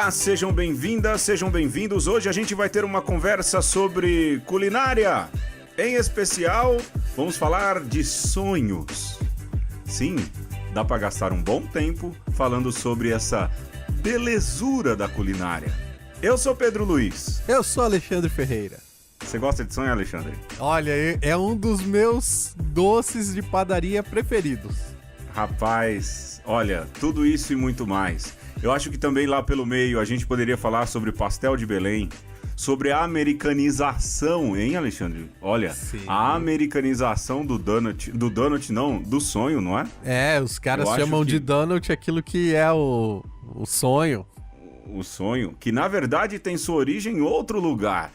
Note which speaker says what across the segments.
Speaker 1: Olá, sejam bem-vindas, sejam bem-vindos. Hoje a gente vai ter uma conversa sobre culinária. Em especial, vamos falar de sonhos. Sim, dá para gastar um bom tempo falando sobre essa belezura da culinária. Eu sou Pedro Luiz.
Speaker 2: Eu sou Alexandre Ferreira.
Speaker 1: Você gosta de sonho, Alexandre?
Speaker 2: Olha, é um dos meus doces de padaria preferidos.
Speaker 1: Rapaz, olha, tudo isso e muito mais. Eu acho que também lá pelo meio a gente poderia falar sobre pastel de Belém, sobre a americanização, hein, Alexandre? Olha, sim, a americanização do sonho, não é?
Speaker 2: É, os caras chamam de donut aquilo que é o sonho.
Speaker 1: O sonho, que na verdade tem sua origem em outro lugar.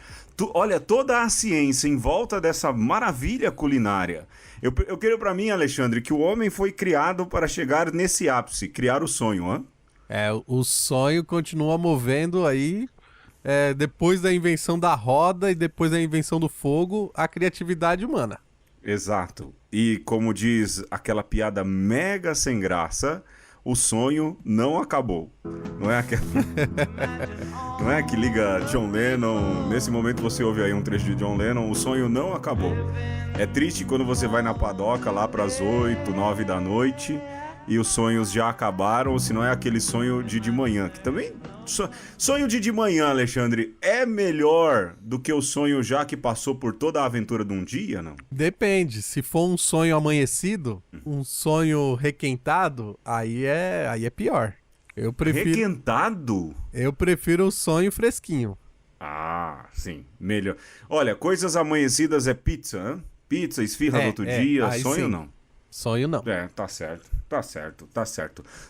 Speaker 1: Olha, toda a ciência em volta dessa maravilha culinária. Eu quero pra mim, Alexandre, que o homem foi criado para chegar nesse ápice, criar o sonho, hein?
Speaker 2: É, o sonho continua movendo aí, depois da invenção da roda e depois da invenção do fogo, a criatividade humana.
Speaker 1: Exato. E como diz aquela piada mega sem graça, o sonho não acabou. Não é aquela... Não é que liga John Lennon, nesse momento você ouve aí um trecho de John Lennon, o sonho não acabou. É triste quando você vai na padoca lá pras 8, 9 da noite e os sonhos já acabaram, ou se não é aquele sonho de manhã, que também... Sonho de manhã, Alexandre, é melhor do que o sonho já que passou por toda a aventura de um dia, não?
Speaker 2: Depende, se for um sonho amanhecido, um sonho requentado, aí é pior. Eu prefiro...
Speaker 1: Requentado?
Speaker 2: Eu prefiro o sonho fresquinho.
Speaker 1: Ah, sim, melhor. Olha, coisas amanhecidas é pizza, hein? Pizza, esfirra do outro dia, sonho sim. Não.
Speaker 2: Sonho não.
Speaker 1: Tá certo.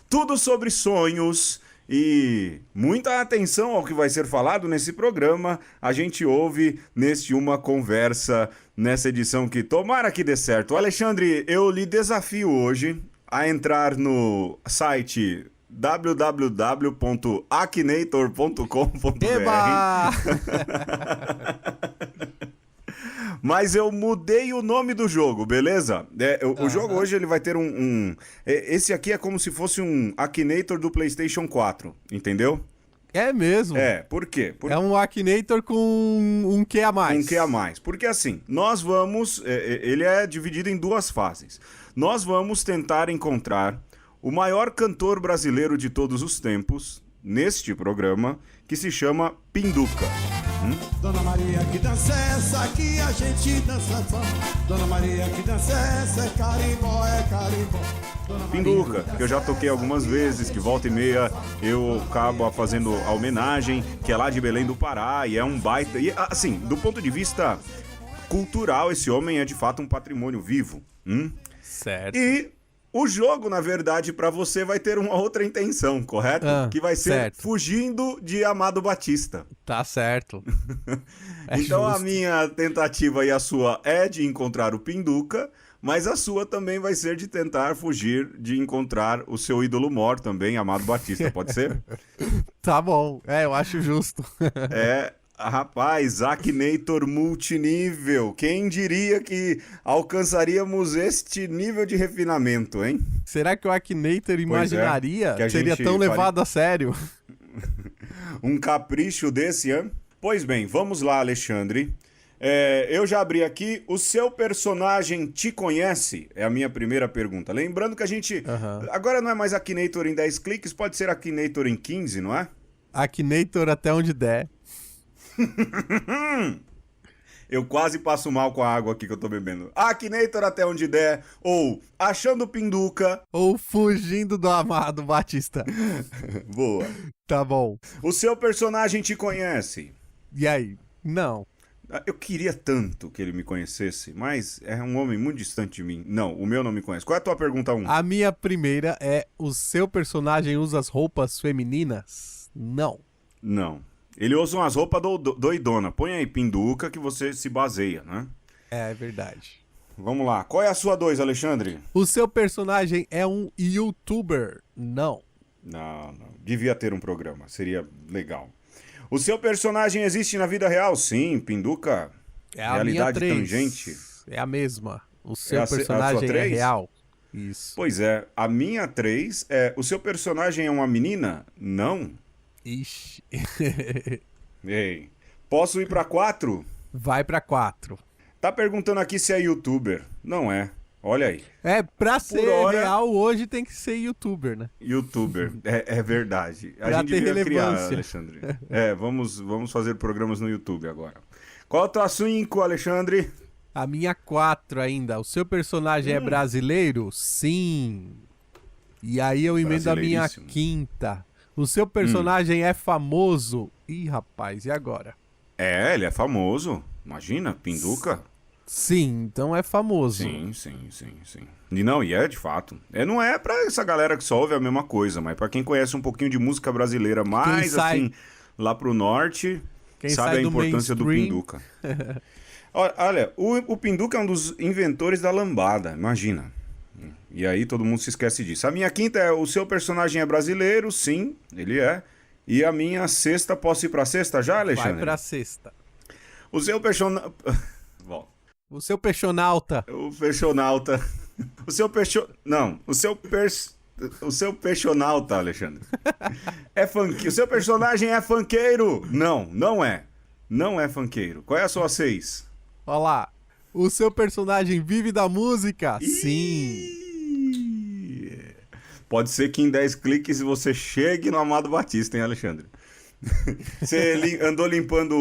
Speaker 1: Tudo sobre sonhos e muita atenção ao que vai ser falado nesse programa. A gente ouve neste Uma Conversa, nessa edição que tomara que dê certo. Alexandre, eu lhe desafio hoje a entrar no site www.akinator.com.br. Mas eu mudei o nome do jogo, beleza? O jogo hoje ele vai ter esse aqui é como se fosse um Akinator do PlayStation 4, entendeu?
Speaker 2: É mesmo?
Speaker 1: Por quê?
Speaker 2: É um Akinator com um Q a mais.
Speaker 1: Um Q a mais. Porque assim, nós vamos... ele é dividido em duas fases. Nós vamos tentar encontrar o maior cantor brasileiro de todos os tempos neste programa, que se chama Pinduca.
Speaker 3: Dona Maria, que dança é essa que a gente dança só? Dona Maria, que dança é essa? É carimbó, é carimbó.
Speaker 1: Pinduca, que eu já toquei algumas vezes, que volta e meia eu acabo fazendo a homenagem, que é lá de Belém do Pará, e é um baita... E assim, do ponto de vista cultural, esse homem é de fato um patrimônio vivo.
Speaker 2: Certo.
Speaker 1: E o jogo, na verdade, pra você vai ter uma outra intenção, correto? Que vai ser certo. Fugindo de Amado Batista.
Speaker 2: Tá certo.
Speaker 1: Então justo. A minha tentativa e a sua é de encontrar o Pinduca, mas a sua também vai ser de tentar fugir de encontrar o seu ídolo mor também, Amado Batista, pode ser?
Speaker 2: Tá bom, eu acho justo.
Speaker 1: Rapaz, Akinator multinível. Quem diria que alcançaríamos este nível de refinamento, hein?
Speaker 2: Será que o Akinator imaginaria que seria tão levado a sério?
Speaker 1: Um capricho desse, hein? Pois bem, vamos lá, Alexandre. Eu já abri aqui. O seu personagem te conhece? É a minha primeira pergunta. Lembrando que a gente... Agora não é mais Akinator em 10 cliques, pode ser Akinator em 15, não é?
Speaker 2: Akinator até onde der.
Speaker 1: Eu quase passo mal com a água aqui que eu tô bebendo. Akinator até onde der, ou achando Pinduca,
Speaker 2: ou fugindo do Amado Batista.
Speaker 1: Boa.
Speaker 2: Tá bom.
Speaker 1: O seu personagem te conhece?
Speaker 2: E aí? Não.
Speaker 1: Eu queria tanto que ele me conhecesse, mas é um homem muito distante de mim. Não, o meu não me conhece. Qual é a tua pergunta 1?
Speaker 2: A minha primeira é: o seu personagem usa as roupas femininas? Não.
Speaker 1: Não. Ele usa umas roupas doidona. Põe aí Pinduca que você se baseia, né?
Speaker 2: É verdade.
Speaker 1: Vamos lá. Qual é a sua 2, Alexandre?
Speaker 2: O seu personagem é um youtuber? Não.
Speaker 1: Não. Devia ter um programa. Seria legal. O seu personagem existe na vida real? Sim, Pinduca.
Speaker 2: É a
Speaker 1: realidade
Speaker 2: minha 3.
Speaker 1: Tangente.
Speaker 2: É a mesma. O seu personagem é real? Isso.
Speaker 1: Pois é. A minha 3 é... O seu personagem é uma menina? Não.
Speaker 2: Ixi.
Speaker 1: Ei. Posso ir pra 4?
Speaker 2: Vai pra 4.
Speaker 1: Tá perguntando aqui se é youtuber. Não é. Olha aí.
Speaker 2: Pra ser
Speaker 1: hora-
Speaker 2: real, hoje tem que ser youtuber, né?
Speaker 1: Youtuber. É verdade. A
Speaker 2: Pra
Speaker 1: gente
Speaker 2: ter
Speaker 1: devia criar,
Speaker 2: relevância.
Speaker 1: Alexandre. Vamos fazer programas no YouTube agora. Qual a tua 5, Alexandre?
Speaker 2: A minha 4 ainda. O seu personagem é brasileiro? Sim. E aí eu emendo a minha
Speaker 1: Brasileiríssimo.
Speaker 2: 5ª. O seu personagem é famoso? Ih, rapaz, e agora?
Speaker 1: Ele é famoso. Imagina, Pinduca.
Speaker 2: Sim, então é famoso.
Speaker 1: Sim. E é de fato. Não é pra essa galera que só ouve a mesma coisa, mas pra quem conhece um pouquinho de música brasileira mais
Speaker 2: sai-
Speaker 1: assim, lá pro norte,
Speaker 2: Quem
Speaker 1: sabe
Speaker 2: sai
Speaker 1: a
Speaker 2: do
Speaker 1: importância do
Speaker 2: mainstream-
Speaker 1: Pinduca. Olha, o Pinduca é um dos inventores da lambada, imagina. E aí todo mundo se esquece disso. A minha 5ª é: o seu personagem é brasileiro? Sim, ele é. E a minha 6ª, posso ir pra 6ª já, Alexandre?
Speaker 2: Vai pra 6ª.
Speaker 1: O seu personagem... Bom,
Speaker 2: O seu peixonauta.
Speaker 1: o peixonauta... O seu peixo... Não, o seu peixonauta, Alexandre. É funk... O seu personagem é funkeiro? Não é. Não é funkeiro. Qual é a sua 6?
Speaker 2: Olha lá. O seu personagem vive da música? Sim.
Speaker 1: Ih, pode ser que em 10 cliques você chegue no Amado Batista, hein, Alexandre? Você andou limpando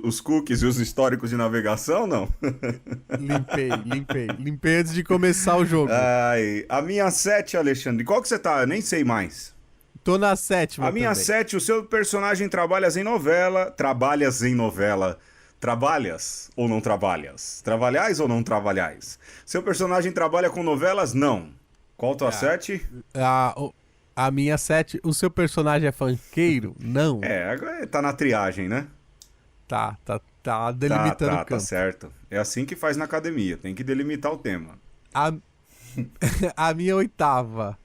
Speaker 1: os cookies e os históricos de navegação, não?
Speaker 2: Limpei antes de começar o jogo.
Speaker 1: Ai, a minha 7, Alexandre. Qual que você tá? Eu nem sei mais.
Speaker 2: Tô na 7ª
Speaker 1: A minha
Speaker 2: também.
Speaker 1: 7, o seu personagem trabalhas em novela. Trabalhas em novela. Trabalhas ou não trabalhas? Trabalhais ou não trabalhais? Seu personagem trabalha com novelas? Não. Qual tua 7?
Speaker 2: A minha 7, o seu personagem é funkeiro? Não.
Speaker 1: Agora tá na triagem, né?
Speaker 2: Tá delimitando o
Speaker 1: Tá
Speaker 2: campo.
Speaker 1: certo. É assim que faz na academia, tem que delimitar o tema.
Speaker 2: A minha 8ª.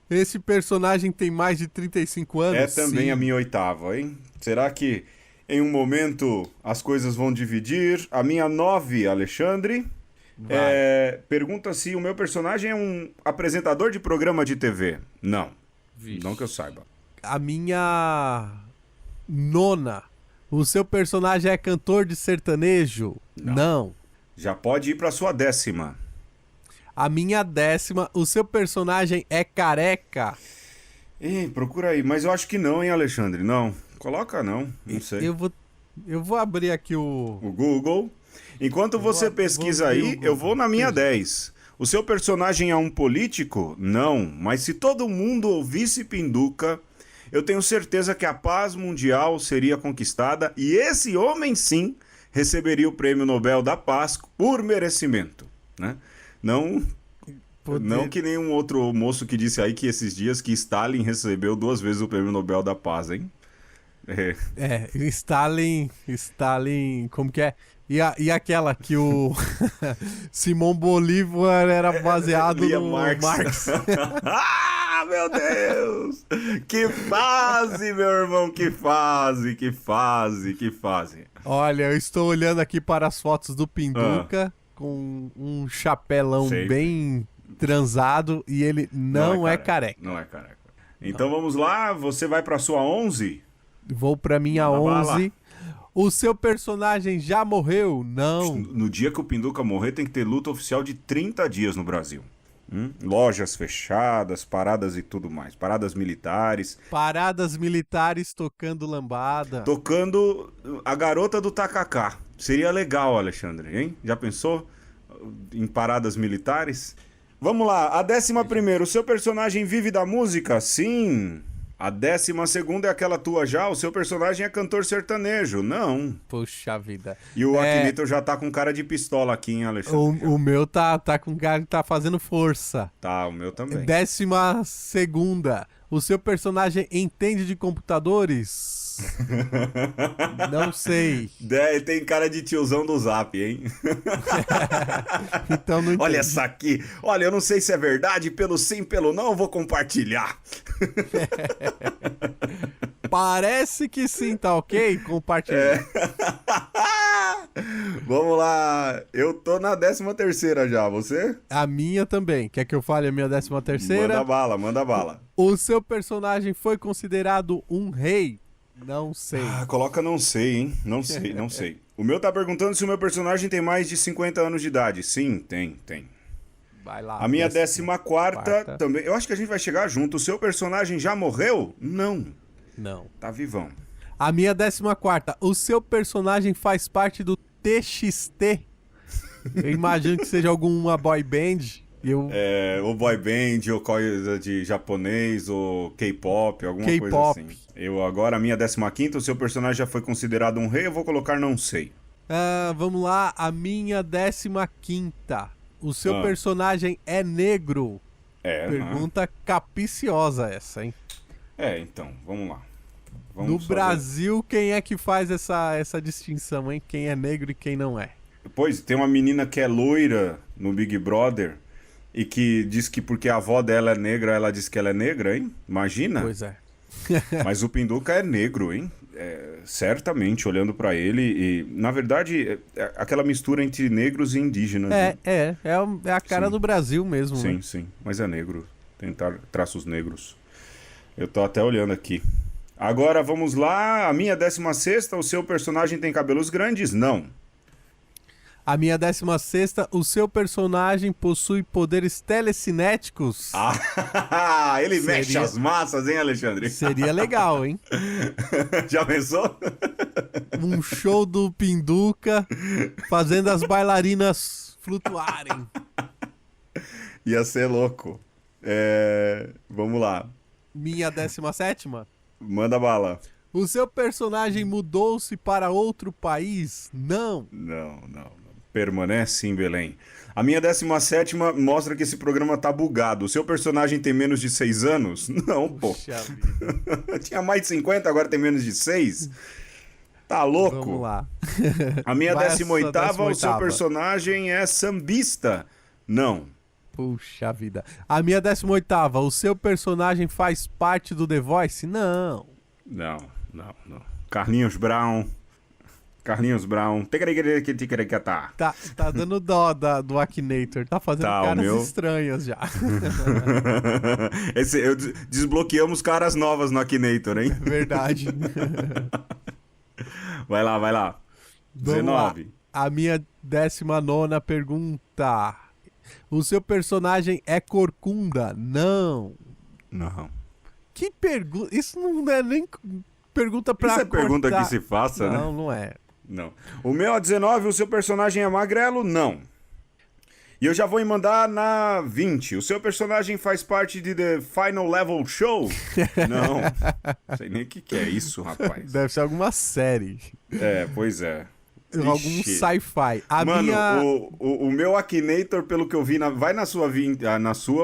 Speaker 2: Esse personagem tem mais de 35 anos?
Speaker 1: É também
Speaker 2: Sim.
Speaker 1: a minha 8ª, hein? Será que em um momento as coisas vão dividir? A minha 9, Alexandre, pergunta se o meu personagem é um apresentador de programa de TV. Não.
Speaker 2: Vixe.
Speaker 1: Não que eu saiba.
Speaker 2: A minha 9. O seu personagem é cantor de sertanejo? Não.
Speaker 1: Já pode ir pra sua 10ª.
Speaker 2: A minha 10ª, o seu personagem é careca?
Speaker 1: Procura aí, mas eu acho que não, hein, Alexandre? Não. Coloca não sei.
Speaker 2: Eu vou abrir aqui o
Speaker 1: Google. Enquanto você pesquisa
Speaker 2: vou abrir o
Speaker 1: aí,
Speaker 2: Google.
Speaker 1: eu vou na minha 10. O seu personagem é um político? Não. Mas se todo mundo ouvisse Pinduca, eu tenho certeza que a paz mundial seria conquistada e esse homem, sim, receberia o Prêmio Nobel da Paz por merecimento, né? Não que nenhum outro moço que disse aí que esses dias que Stalin recebeu 2 vezes o Prêmio Nobel da Paz, hein?
Speaker 2: Stalin, como que é? E aquela que o Simão Bolívar era baseado
Speaker 1: Lia
Speaker 2: no
Speaker 1: Marx. Ah, meu Deus! Que fase, meu irmão, que fase.
Speaker 2: Olha, eu estou olhando aqui para as fotos do Pinduca com um chapelão
Speaker 1: Sei.
Speaker 2: bem transado e ele não é careca.
Speaker 1: Não é careca. Então vamos lá, você vai pra sua 11?
Speaker 2: Vou pra minha
Speaker 1: Manda bala.
Speaker 2: 11. O seu personagem já morreu? Não.
Speaker 1: No dia que o Pinduca morrer, tem que ter luta oficial de 30 dias no Brasil. Lojas fechadas, paradas e tudo mais. Paradas militares.
Speaker 2: Paradas militares tocando lambada.
Speaker 1: Tocando a garota do Tacacá. Seria legal, Alexandre, hein? Já pensou em paradas militares? Vamos lá, a 11ª. O seu personagem vive da música? Sim. A 12ª é aquela tua já. O seu personagem é cantor sertanejo? Não.
Speaker 2: Puxa vida.
Speaker 1: E o Akinator já tá com cara de pistola aqui, hein, Alexandre?
Speaker 2: O meu tá com cara que tá fazendo força.
Speaker 1: Tá, o meu também.
Speaker 2: 12ª. O seu personagem entende de computadores? Não sei.
Speaker 1: Tem cara de tiozão do Zap, hein?
Speaker 2: Então não
Speaker 1: Olha
Speaker 2: entendi.
Speaker 1: essa aqui. Olha, eu não sei se é verdade. Pelo sim, pelo não, eu vou compartilhar.
Speaker 2: Parece que sim, tá ok? Compartilha.
Speaker 1: Vamos lá. Eu tô na 13ª já, você?
Speaker 2: A minha também. Quer que eu fale a minha 13ª?
Speaker 1: Manda bala, manda bala.
Speaker 2: O seu personagem foi considerado um rei? Não sei.
Speaker 1: Coloca não sei, hein? Não sei, não sei. O meu tá perguntando se o meu personagem tem mais de 50 anos de idade. Sim, tem.
Speaker 2: Vai lá.
Speaker 1: A minha 14ª
Speaker 2: quarta.
Speaker 1: também. Eu acho que a gente vai chegar junto. O seu personagem já morreu? Não.
Speaker 2: Não.
Speaker 1: Tá vivão.
Speaker 2: A minha 14ª. O seu personagem faz parte do TXT? Eu imagino que seja alguma boy band.
Speaker 1: Ou boy band, ou coisa de japonês, ou K-pop, alguma coisa
Speaker 2: K-pop.
Speaker 1: assim. Agora, a minha 15ª, o seu personagem já foi considerado um rei, eu vou colocar não sei.
Speaker 2: Vamos lá, a minha 15ª. O seu personagem é negro? Pergunta capiciosa essa, hein?
Speaker 1: Então, vamos lá.
Speaker 2: No Brasil, quem é que faz essa distinção, hein? Quem é negro e quem não é?
Speaker 1: Pois, tem uma menina que é loira no Big Brother e que diz que porque a avó dela é negra, ela diz que ela é negra, hein? Imagina.
Speaker 2: Pois é.
Speaker 1: Mas o Pinduca é negro, hein? Certamente, olhando pra ele. E, na verdade, é aquela mistura entre negros e indígenas. Né?
Speaker 2: É a cara do Brasil mesmo.
Speaker 1: Sim,
Speaker 2: né?
Speaker 1: sim. Mas é negro. Tem traços negros. Eu tô até olhando aqui. Agora, vamos lá. A minha 16ª, o seu personagem tem cabelos grandes? Não.
Speaker 2: A minha 16ª, o seu personagem possui poderes telecinéticos?
Speaker 1: Ele mexe as massas, hein, Alexandre?
Speaker 2: Seria legal, hein?
Speaker 1: Já pensou?
Speaker 2: Um show do Pinduca fazendo as bailarinas flutuarem.
Speaker 1: Ia ser louco. Vamos lá.
Speaker 2: Minha 17ª?
Speaker 1: Manda bala.
Speaker 2: O seu personagem mudou-se para outro país? Não.
Speaker 1: Não. Permanece em Belém. A minha 17ª mostra que esse programa tá bugado. O seu personagem tem menos de 6 anos? Não, pô.
Speaker 2: Puxa vida.
Speaker 1: Tinha mais de 50, agora tem menos de 6? Tá louco?
Speaker 2: Vamos lá.
Speaker 1: A minha
Speaker 2: Vai
Speaker 1: 18ª, o seu
Speaker 2: 18ª.
Speaker 1: personagem é sambista? Não.
Speaker 2: Puxa vida. A minha 18ª, o seu personagem faz parte do The Voice? Não.
Speaker 1: Não. Carlinhos Brown.
Speaker 2: Tá dando dó do Akinator. Tá fazendo caras estranhas já.
Speaker 1: Desbloqueamos caras novas no Akinator, hein?
Speaker 2: Verdade.
Speaker 1: Vai lá. 19.
Speaker 2: A minha 19ª pergunta. O seu personagem é corcunda? Não. Que pergunta? Isso não é nem pergunta pra
Speaker 1: Isso é pergunta
Speaker 2: cortar.
Speaker 1: que se faça, né?
Speaker 2: Não é.
Speaker 1: Não. O meu a 19, o seu personagem é magrelo? Não. E eu já vou mandar na 20. O seu personagem faz parte de The Final Level Show? Não. Não sei nem o que é isso, rapaz.
Speaker 2: Deve ser alguma série.
Speaker 1: Pois é.
Speaker 2: Algum
Speaker 1: Ixi.
Speaker 2: sci-fi.
Speaker 1: Mano, o meu Akinator, pelo que eu vi, vai na sua,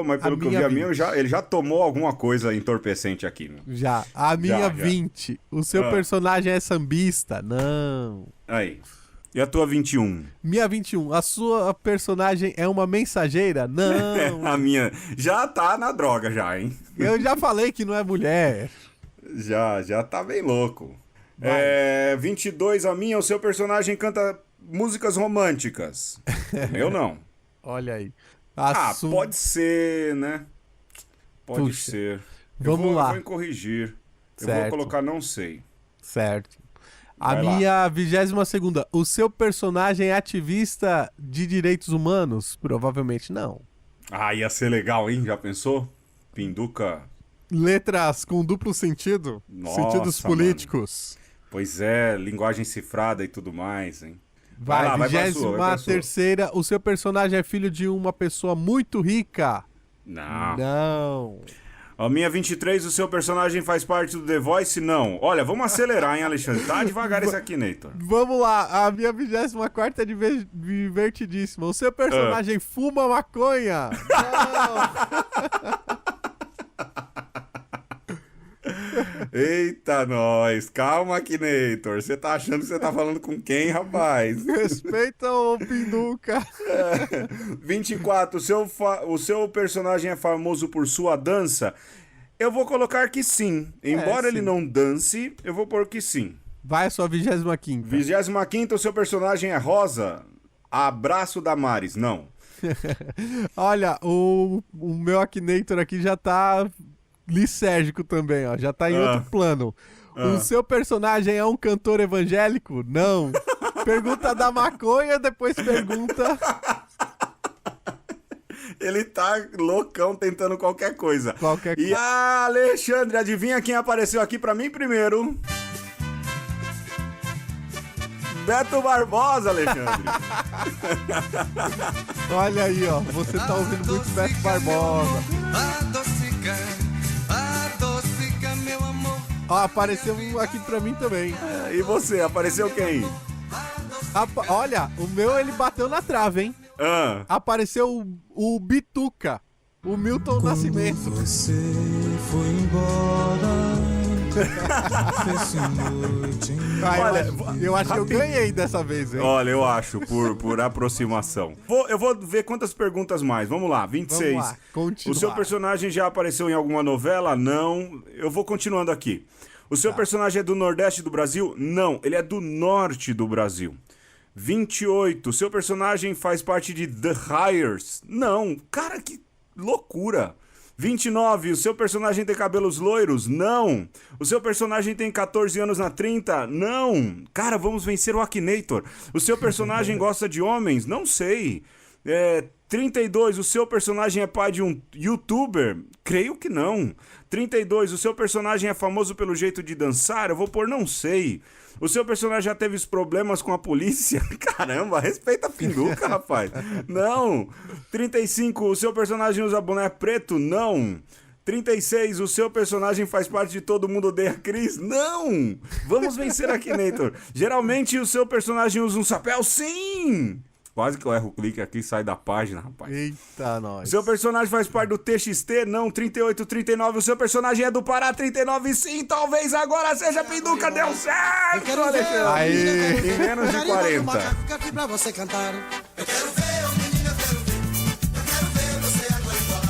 Speaker 1: mas pelo que eu vi, a minha, ele já tomou alguma coisa entorpecente aqui. Né?
Speaker 2: Já. A minha 20. O seu personagem é sambista? Não.
Speaker 1: Aí. E a tua 21?
Speaker 2: Minha 21. A sua personagem é uma mensageira? Não.
Speaker 1: A minha já tá na droga já, hein?
Speaker 2: Eu já falei que não é mulher.
Speaker 1: Já tá bem louco. 22, a minha, o seu personagem canta músicas românticas. Eu não.
Speaker 2: Olha aí.
Speaker 1: Pode ser, né? Pode ser.
Speaker 2: Vamos lá.
Speaker 1: Eu vou corrigir.
Speaker 2: Certo.
Speaker 1: Eu vou colocar não sei.
Speaker 2: Certo. A
Speaker 1: Vai lá.
Speaker 2: minha 22ª. O seu personagem é ativista de direitos humanos? Provavelmente não.
Speaker 1: Ia ser legal, hein? Já pensou? Pinduca.
Speaker 2: Letras com duplo sentido?
Speaker 1: Nossa,
Speaker 2: sentidos políticos.
Speaker 1: Pois é, linguagem cifrada e tudo mais, hein?
Speaker 2: Vai
Speaker 1: lá, vai pra
Speaker 2: 23ª. O seu personagem é filho de uma pessoa muito rica?
Speaker 1: Não.
Speaker 2: Não.
Speaker 1: A minha 23, o seu personagem faz parte do The Voice? Não. Olha, vamos acelerar, hein, Alexandre? Tá devagar esse aqui, Neitor.
Speaker 2: Vamos lá. A minha 24ª é divertidíssima. O seu personagem fuma maconha? Não.
Speaker 1: Eita, nós. Calma, Akinator. Você tá achando que você tá falando com quem, rapaz?
Speaker 2: Respeita o Pinduca.
Speaker 1: 24. O seu personagem é famoso por sua dança? Eu vou colocar que sim. Embora ele
Speaker 2: sim.
Speaker 1: não dance, eu vou pôr que sim.
Speaker 2: Vai a sua 25ª.
Speaker 1: 25ª, o seu personagem é Rosa. Abraço da Maris. Não.
Speaker 2: Olha, o meu Akinator aqui já tá lisérgico também, ó. Já tá em outro plano. O seu personagem é um cantor evangélico? Não. Pergunta da maconha, depois pergunta...
Speaker 1: Ele tá loucão tentando qualquer coisa.
Speaker 2: Qualquer coisa.
Speaker 1: E Alexandre, adivinha quem apareceu aqui pra mim primeiro? Beto Barbosa, Alexandre.
Speaker 2: Olha aí, ó. Você tá ouvindo muito Beto Barbosa. Ó, apareceu um aqui pra mim também.
Speaker 1: E você, apareceu quem?
Speaker 2: Olha, o meu ele bateu na trave, hein? Apareceu o Bituca, o Milton Nascimento.
Speaker 3: Você foi embora.
Speaker 2: Olha, eu acho que eu ganhei dessa vez, hein?
Speaker 1: Olha, eu acho, por aproximação. Eu vou ver quantas perguntas mais. Vamos lá, 26.
Speaker 2: Vamos lá, continuar.
Speaker 1: O seu personagem já apareceu em alguma novela? Não. Eu vou continuando aqui. O seu personagem é do Nordeste do Brasil? Não, ele é do Norte do Brasil. 28. O seu personagem faz parte de The Hires? Não. Cara, que loucura. 29. O seu personagem tem cabelos loiros? Não. O seu personagem tem 14 anos na 30? Não. Cara, vamos vencer o Akinator. O seu personagem gosta de homens? Não sei. 32. O seu personagem é pai de um youtuber? Creio que não. 32. O seu personagem é famoso pelo jeito de dançar? Eu vou pôr não sei. O seu personagem já teve problemas com a polícia? Caramba, respeita a Pinduca, rapaz. Não. 35. O seu personagem usa boné preto? Não. 36. O seu personagem faz parte de Todo Mundo Odeia Chris? Não. Vamos vencer aqui, Akinator. Geralmente o seu personagem usa um chapéu? Sim. Quase que eu erro o clique aqui e sai da página, rapaz.
Speaker 2: Eita, nós.
Speaker 1: O seu personagem faz parte do TXT? Não. 38, 39. O seu personagem é do Pará? 39, sim. Talvez agora seja Pinduca. Deu certo, Alexandre.
Speaker 2: Aí.
Speaker 1: Em menos de 40.
Speaker 3: Pra você cantar.
Speaker 4: Eu quero ver, ô menina, eu quero ver. Eu quero ver você agora embora.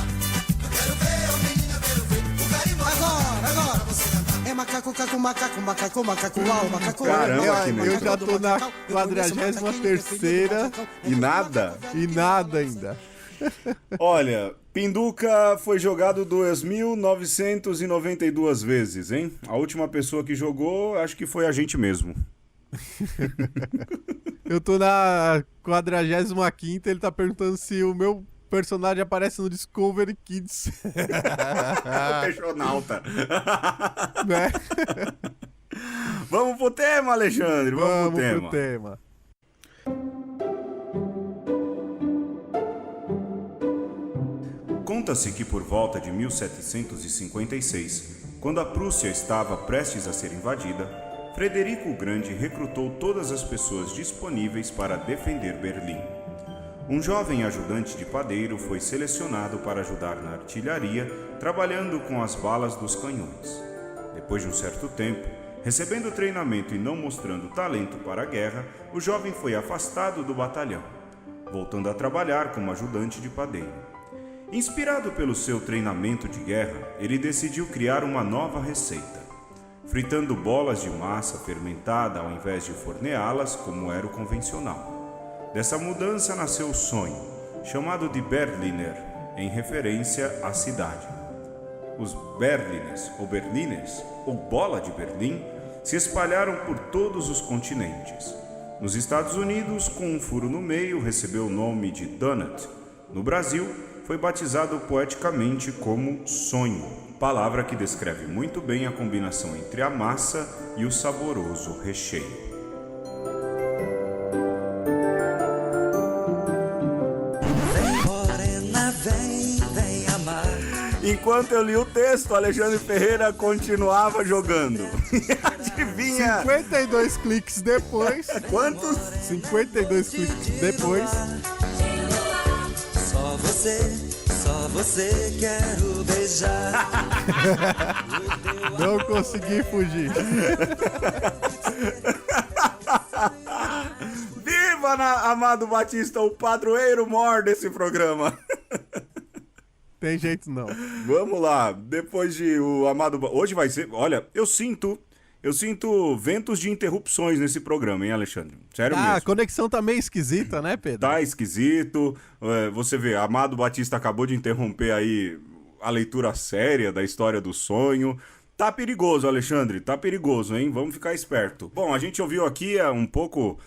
Speaker 4: Eu quero ver, ô menina, eu quero ver. O carimbó
Speaker 3: Agora você cantar. É macaco, caco, macaco, macaco, macaco, uau, macaco.
Speaker 1: Caramba, que
Speaker 2: Eu já tô na 43ª
Speaker 1: E nada?
Speaker 2: e nada ainda.
Speaker 1: Olha, Pinduca foi jogado 2.992 vezes, hein? A última pessoa que jogou, acho que foi a gente mesmo.
Speaker 2: Eu tô na 45ª, ele tá perguntando se o meu personagem aparece no Discovery Kids.
Speaker 1: Peixonauta.
Speaker 2: Né?
Speaker 1: Vamos pro tema, Alexandre. Vamos pro tema.
Speaker 2: pro tema.
Speaker 1: Conta-se que por volta de 1756, quando a Prússia estava prestes a ser invadida, Frederico o Grande recrutou todas as pessoas disponíveis para defender Berlim. Um jovem ajudante de padeiro foi selecionado para ajudar na artilharia, trabalhando com as balas dos canhões. Depois de um certo tempo, recebendo treinamento e não mostrando talento para a guerra, o jovem foi afastado do batalhão, voltando a trabalhar como ajudante de padeiro. Inspirado pelo seu treinamento de guerra, ele decidiu criar uma nova receita, fritando bolas de massa fermentada ao invés de forneá-las como era o convencional. Dessa mudança nasceu o sonho, chamado de Berliner, em referência à cidade. Os Berliners, ou bola de Berlim, se espalharam por todos os continentes. Nos Estados Unidos, com um furo no meio, recebeu o nome de Donut. No Brasil, foi batizado poeticamente como sonho, palavra que descreve muito bem a combinação entre a massa e o saboroso recheio. Enquanto eu li o texto, Alexandre Ferreira continuava jogando. Adivinha?
Speaker 2: 52 cliques depois.
Speaker 1: Quantos?
Speaker 2: 52 cliques depois.
Speaker 4: Só você quero beijar.
Speaker 2: Não consegui fugir.
Speaker 1: Viva, Amado Batista, o padroeiro mor desse programa.
Speaker 2: Tem jeito não.
Speaker 1: Vamos lá, depois de o Amado... Hoje vai ser... Olha, eu sinto Eu sinto ventos de interrupções nesse programa, hein, Alexandre? Sério mesmo.
Speaker 2: A conexão tá meio esquisita, né, Pedro?
Speaker 1: Tá esquisito. Você vê, Amado Batista acabou de interromper aí a leitura séria da história do sonho. Tá perigoso, Alexandre, tá perigoso, hein? Vamos ficar esperto. Bom, a gente ouviu aqui um pouco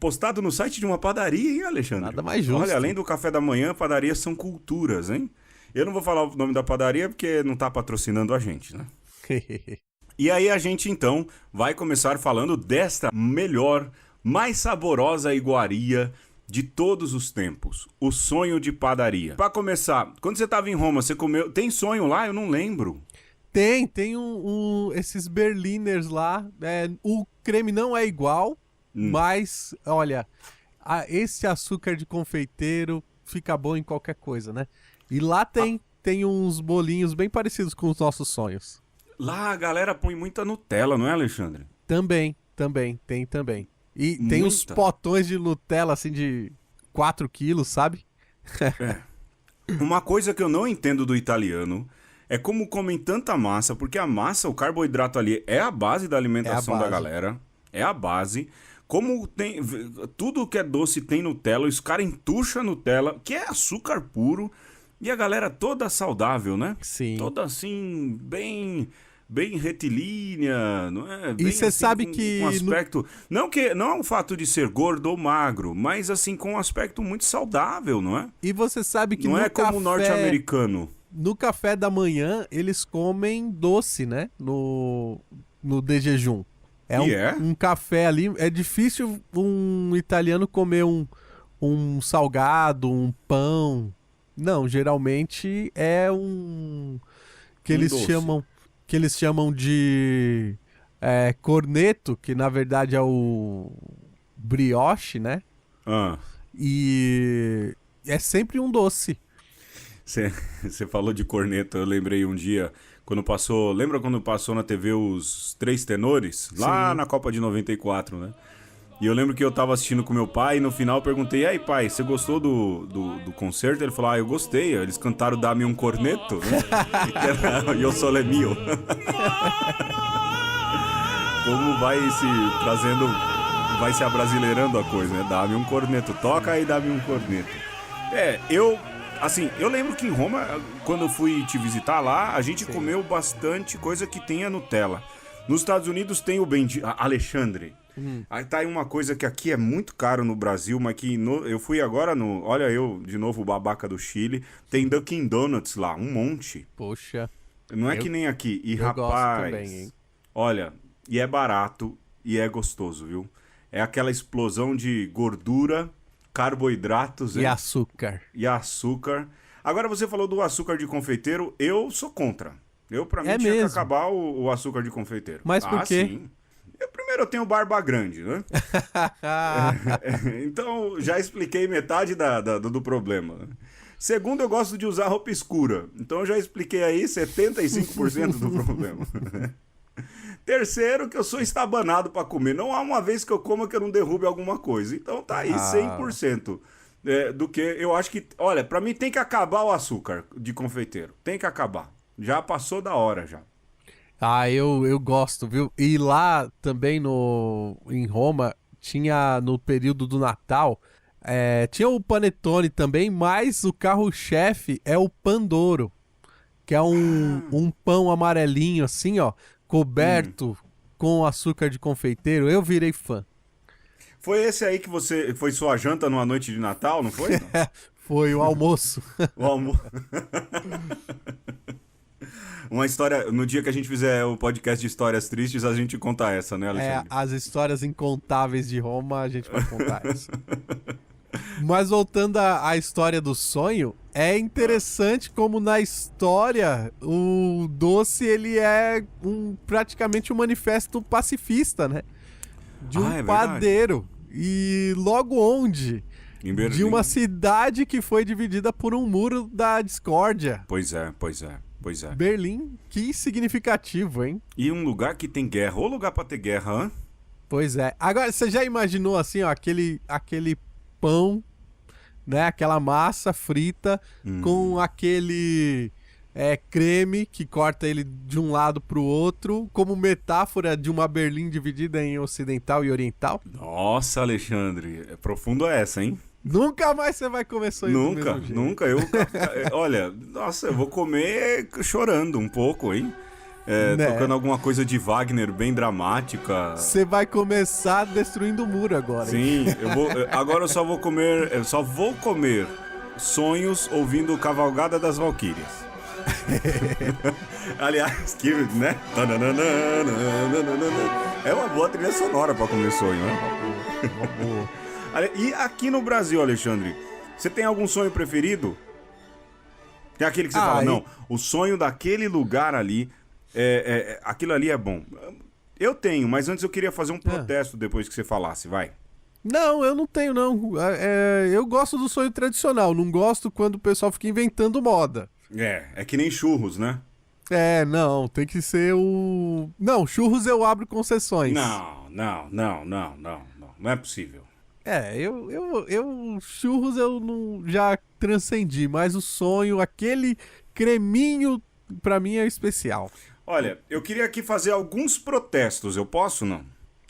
Speaker 1: postado no site de uma padaria, hein, Alexandre?
Speaker 2: Nada mais justo.
Speaker 1: Olha, além do café da manhã, padarias são culturas, hein? Eu não vou falar o nome da padaria porque não tá patrocinando a gente, né? E aí a gente, então, vai começar falando desta melhor, mais saborosa iguaria de todos os tempos. O sonho de padaria. Pra começar, quando você tava em Roma, você comeu... Tem sonho lá? Eu não lembro.
Speaker 2: Tem esses Berliners lá. O creme não é igual, mas, olha, esse açúcar de confeiteiro fica bom em qualquer coisa, né? E lá tem uns bolinhos bem parecidos com os nossos sonhos.
Speaker 1: Lá a galera põe muita Nutella, não é, Alexandre?
Speaker 2: Também, tem também. E tem uns potões de Nutella, assim, de 4 quilos, sabe?
Speaker 1: Uma coisa que eu não entendo do italiano é como comem tanta massa, porque a massa, o carboidrato ali é a base da alimentação da galera, é a base. Como tem tudo que é doce tem Nutella, os caras entucham Nutella, que é açúcar puro, e a galera toda saudável, né?
Speaker 2: Sim.
Speaker 1: Toda assim, bem retilínea, não é?
Speaker 2: E você
Speaker 1: assim,
Speaker 2: sabe que...
Speaker 1: Um aspecto... Não é um fato de ser gordo ou magro, mas assim, com um aspecto muito saudável, não é?
Speaker 2: E você sabe que
Speaker 1: não
Speaker 2: no
Speaker 1: é como o norte-americano.
Speaker 2: No café da manhã, eles comem doce, né? No de jejum. Um café ali. É difícil um italiano comer um salgado, um pão. Não, geralmente é que eles chamam de corneto, que na verdade é o brioche, né? E é sempre um doce.
Speaker 1: Você falou de corneto, eu lembrei um dia, lembra quando passou na TV os Três Tenores? Lá na Copa de 94, né? E eu lembro que eu tava assistindo com meu pai e no final eu perguntei, e aí pai, você gostou do concerto? Ele falou, eu gostei, eles cantaram Dá-me um corneto, né? Eu sou Mio. Como vai se abrasileirando a coisa, né? Dá-me um corneto, toca aí, dá-me um corneto. Eu lembro que em Roma, quando eu fui te visitar lá, a gente comeu bastante coisa que tem a Nutella. Nos Estados Unidos tem o Alexandre. Aí tá aí uma coisa que aqui é muito caro no Brasil, mas que eu fui agora olha eu, de novo, o babaca do Chile. Tem Dunkin' Donuts lá, um monte.
Speaker 2: Poxa.
Speaker 1: Não é que nem aqui. E rapaz,
Speaker 2: gosto também, hein?
Speaker 1: Olha, e é barato e é gostoso, viu? É aquela explosão de gordura, carboidratos
Speaker 2: e açúcar.
Speaker 1: Agora você falou do açúcar de confeiteiro, eu sou contra. Pra mim tinha que acabar o açúcar de confeiteiro.
Speaker 2: Mas por quê?
Speaker 1: Sim. Primeiro eu tenho barba grande, né? Então já expliquei metade do problema. Segundo, eu gosto de usar roupa escura. Então eu já expliquei aí 75% do problema. Terceiro, que eu sou estabanado pra comer. Não há uma vez que eu coma que eu não derrube alguma coisa. Então tá aí 100% do que eu acho que... Olha, pra mim tem que acabar o açúcar de confeiteiro. Tem que acabar. Já passou da hora já.
Speaker 2: Eu gosto, viu? E lá também em Roma, tinha no período do Natal, tinha o panetone também, mas o carro-chefe é o pandoro, que é um pão amarelinho assim, ó, coberto com açúcar de confeiteiro. Eu virei fã.
Speaker 1: Foi esse aí que foi sua janta numa noite de Natal, não foi?
Speaker 2: Foi o almoço.
Speaker 1: O almoço. Uma história, no dia que a gente fizer o podcast de histórias tristes, a gente conta essa, né, Alexandre?
Speaker 2: As histórias incontáveis de Roma, a gente vai contar essa. Mas voltando à história do sonho, é interessante como na história o doce ele é praticamente um manifesto pacifista, né? De um padeiro. E logo onde?
Speaker 1: Em Berlim.
Speaker 2: De uma cidade que foi dividida por um muro da discórdia.
Speaker 1: Pois é.
Speaker 2: Berlim, que significativo, hein?
Speaker 1: E um lugar que tem guerra. Ô lugar pra ter guerra, hã?
Speaker 2: Pois é. Agora, você já imaginou assim, ó, aquele pão, né? Aquela massa frita com aquele creme que corta ele de um lado pro outro, como metáfora de uma Berlim dividida em ocidental e oriental.
Speaker 1: Nossa, Alexandre, é profundo essa, hein?
Speaker 2: Nunca mais você vai comer sonho do
Speaker 1: Nunca,
Speaker 2: mesmo jeito.
Speaker 1: nunca. Olha, nossa, eu vou comer chorando um pouco, hein?
Speaker 2: Né?
Speaker 1: Tocando alguma coisa de Wagner bem dramática.
Speaker 2: Você vai começar destruindo o muro agora. Hein?
Speaker 1: Sim, agora eu só vou comer sonhos ouvindo Cavalgada das Valquírias. Aliás, que, né? É uma boa trilha sonora pra comer sonho, né? E aqui no Brasil, Alexandre, você tem algum sonho preferido? Tem aquele que você fala, não, o sonho daquele lugar ali, aquilo ali é bom. Eu tenho, mas antes eu queria fazer um protesto depois que você falasse, vai.
Speaker 2: Não, eu não tenho, não. Eu gosto do sonho tradicional, não gosto quando o pessoal fica inventando moda.
Speaker 1: É que nem churros, né?
Speaker 2: Não, tem que ser o... Não, churros eu abro concessões.
Speaker 1: Não é possível.
Speaker 2: Churros eu não, já transcendi, mas o sonho, aquele creminho, pra mim é especial.
Speaker 1: Olha, eu queria aqui fazer alguns protestos, eu posso não?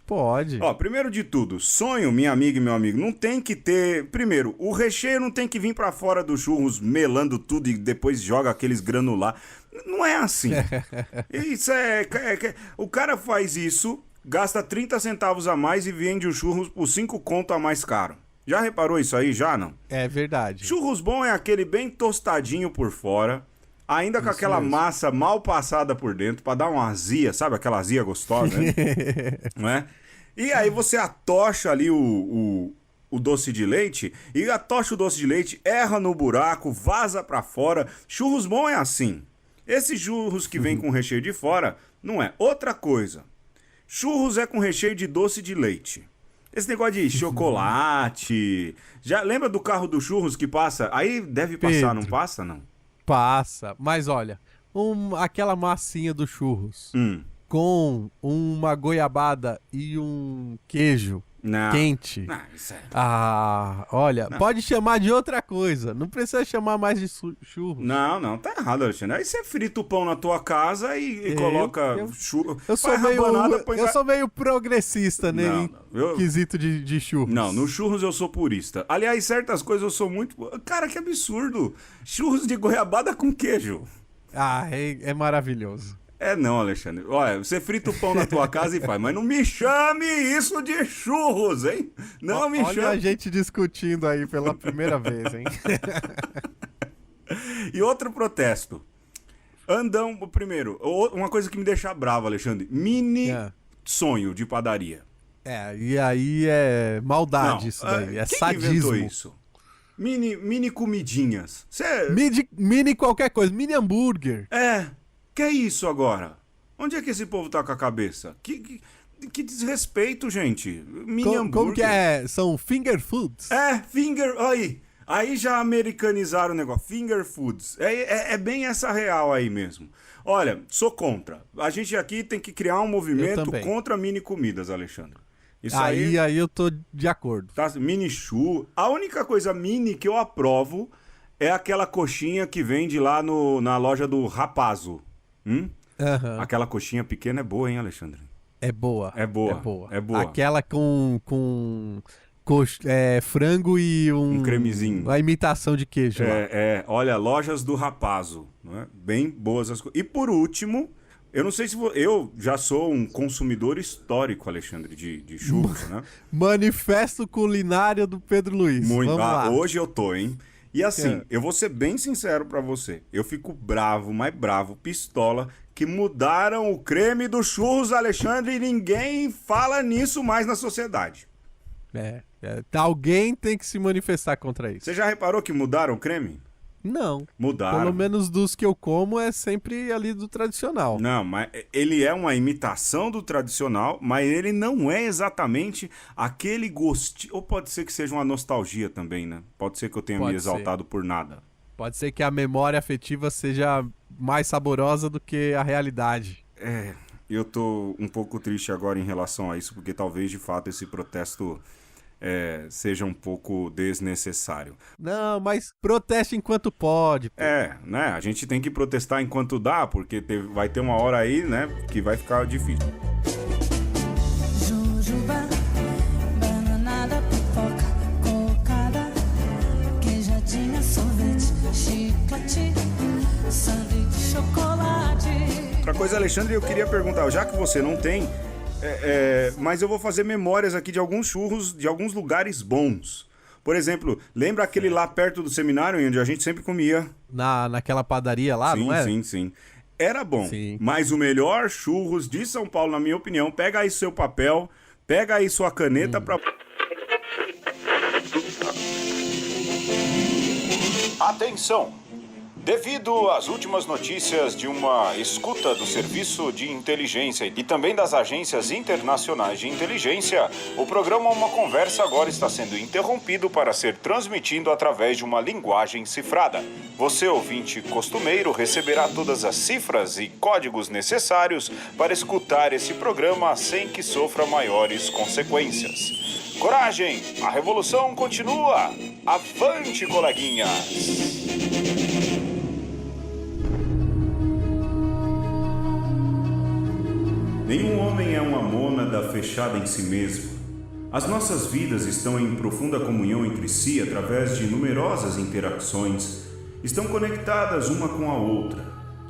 Speaker 2: Pode.
Speaker 1: Ó, primeiro de tudo, sonho, minha amiga e meu amigo, não tem que ter... Primeiro, o recheio não tem que vir pra fora do churros melando tudo e depois joga aqueles granular. Não é assim. Isso o cara faz isso, gasta 30 centavos a mais e vende o churros por 5 conto a mais caro. Já reparou isso aí, já não?
Speaker 2: É verdade.
Speaker 1: Churros bom é aquele bem tostadinho por fora, ainda com aquela massa mal passada por dentro, pra dar uma azia, sabe? Aquela azia gostosa, né? Não é? E aí você atocha ali o doce de leite, e atocha o doce de leite, erra no buraco, vaza pra fora. Churros bom é assim. Esses churros que vem com recheio de fora, não é. Outra coisa, churros é com recheio de doce de leite. Esse negócio de chocolate... Já lembra do carro do churros que passa? Aí deve passar,
Speaker 2: Pedro.
Speaker 1: não passa, não?
Speaker 2: Passa, mas olha, aquela massinha do churros com uma goiabada e um queijo
Speaker 1: Não.
Speaker 2: quente.
Speaker 1: Não, isso é...
Speaker 2: Olha, pode chamar de outra coisa, não precisa chamar mais de churros.
Speaker 1: Não, tá errado, Alexandre. Aí você frita o pão na tua casa e coloca churros.
Speaker 2: Eu sou meio progressista, né? Quesito de churros.
Speaker 1: Não, no churros eu sou purista. Aliás, certas coisas eu sou muito... Cara, que absurdo. Churros de goiabada com queijo.
Speaker 2: É maravilhoso.
Speaker 1: Não, Alexandre. Olha, você frita o pão na tua casa e faz, mas não me chame isso de churros, hein? Não me chame.
Speaker 2: Olha a gente discutindo aí pela primeira vez, hein?
Speaker 1: E outro protesto. Primeiro, uma coisa que me deixa bravo, Alexandre. Mini sonho de padaria.
Speaker 2: E aí é maldade isso daí, é
Speaker 1: quem
Speaker 2: sadismo.
Speaker 1: Inventou isso? Mini comidinhas.
Speaker 2: Mini qualquer coisa, mini hambúrguer.
Speaker 1: Que é isso agora? Onde é que esse povo tá com a cabeça? Que desrespeito, gente. Mini hambúrguer.
Speaker 2: Como que é? São finger foods?
Speaker 1: Finger... Aí já americanizaram o negócio. Finger foods. É bem essa real aí mesmo. Olha, sou contra. A gente aqui tem que criar um movimento contra mini comidas, Alexandre. Isso
Speaker 2: aí eu tô de acordo.
Speaker 1: Tá, mini chu. A única coisa mini que eu aprovo é aquela coxinha que vende lá na loja do Rapazo. Aquela coxinha pequena é boa, hein, Alexandre?
Speaker 2: É boa.
Speaker 1: É boa.
Speaker 2: Aquela com frango e um
Speaker 1: cremezinho.
Speaker 2: Uma imitação de queijo.
Speaker 1: Olha, lojas do Rapazo. Não é? Bem boas as coisas. E por último, eu não sei se eu já sou um consumidor histórico, Alexandre, de churros, né?
Speaker 2: Manifesto culinário do Pedro Luiz.
Speaker 1: Muito.
Speaker 2: Vamos lá.
Speaker 1: Hoje eu tô, hein? E assim, eu vou ser bem sincero pra você. Eu fico bravo, pistola, que mudaram o creme dos churros, Alexandre, e ninguém fala nisso mais na sociedade.
Speaker 2: Alguém tem que se manifestar contra isso.
Speaker 1: Você já reparou que mudaram o creme?
Speaker 2: Não.
Speaker 1: Mudaram.
Speaker 2: Pelo menos dos que eu como é sempre ali do tradicional.
Speaker 1: Não, mas ele é uma imitação do tradicional, mas ele não é exatamente aquele gostinho. Ou pode ser que seja uma nostalgia também, né? Pode ser que eu tenha me exaltado por nada.
Speaker 2: Pode ser que a memória afetiva seja mais saborosa do que a realidade.
Speaker 1: Eu tô um pouco triste agora em relação a isso, porque talvez de fato esse protesto seja um pouco desnecessário.
Speaker 2: Não, mas proteste enquanto pode. Pô.
Speaker 1: Né? A gente tem que protestar enquanto dá, porque vai ter uma hora aí, né, que vai ficar difícil.
Speaker 5: Jujuba, bananada, pipoca, cocada, queijadinha, sorvete, chiclete, sanduíche, chocolate.
Speaker 1: Outra coisa, Alexandre, eu queria perguntar, já que você não tem, mas eu vou fazer memórias aqui de alguns churros de alguns lugares bons. Por exemplo, lembra aquele lá perto do seminário, onde a gente sempre comia?
Speaker 2: Naquela padaria lá,
Speaker 1: sim,
Speaker 2: não é?
Speaker 1: Sim. Era bom,
Speaker 2: Sim.
Speaker 1: mas o melhor churros de São Paulo, na minha opinião, pega aí seu papel, pega aí sua caneta pra...
Speaker 6: Atenção! Devido às últimas notícias de uma escuta do Serviço de Inteligência e também das agências internacionais de inteligência, o programa Uma Conversa agora está sendo interrompido para ser transmitido através de uma linguagem cifrada. Você, ouvinte costumeiro, receberá todas as cifras e códigos necessários para escutar esse programa sem que sofra maiores consequências. Coragem! A revolução continua! Avante, coleguinhas!
Speaker 1: Nenhum homem é uma mônada fechada em si mesmo. As nossas vidas estão em profunda comunhão entre si através de numerosas interações. Estão conectadas uma com a outra.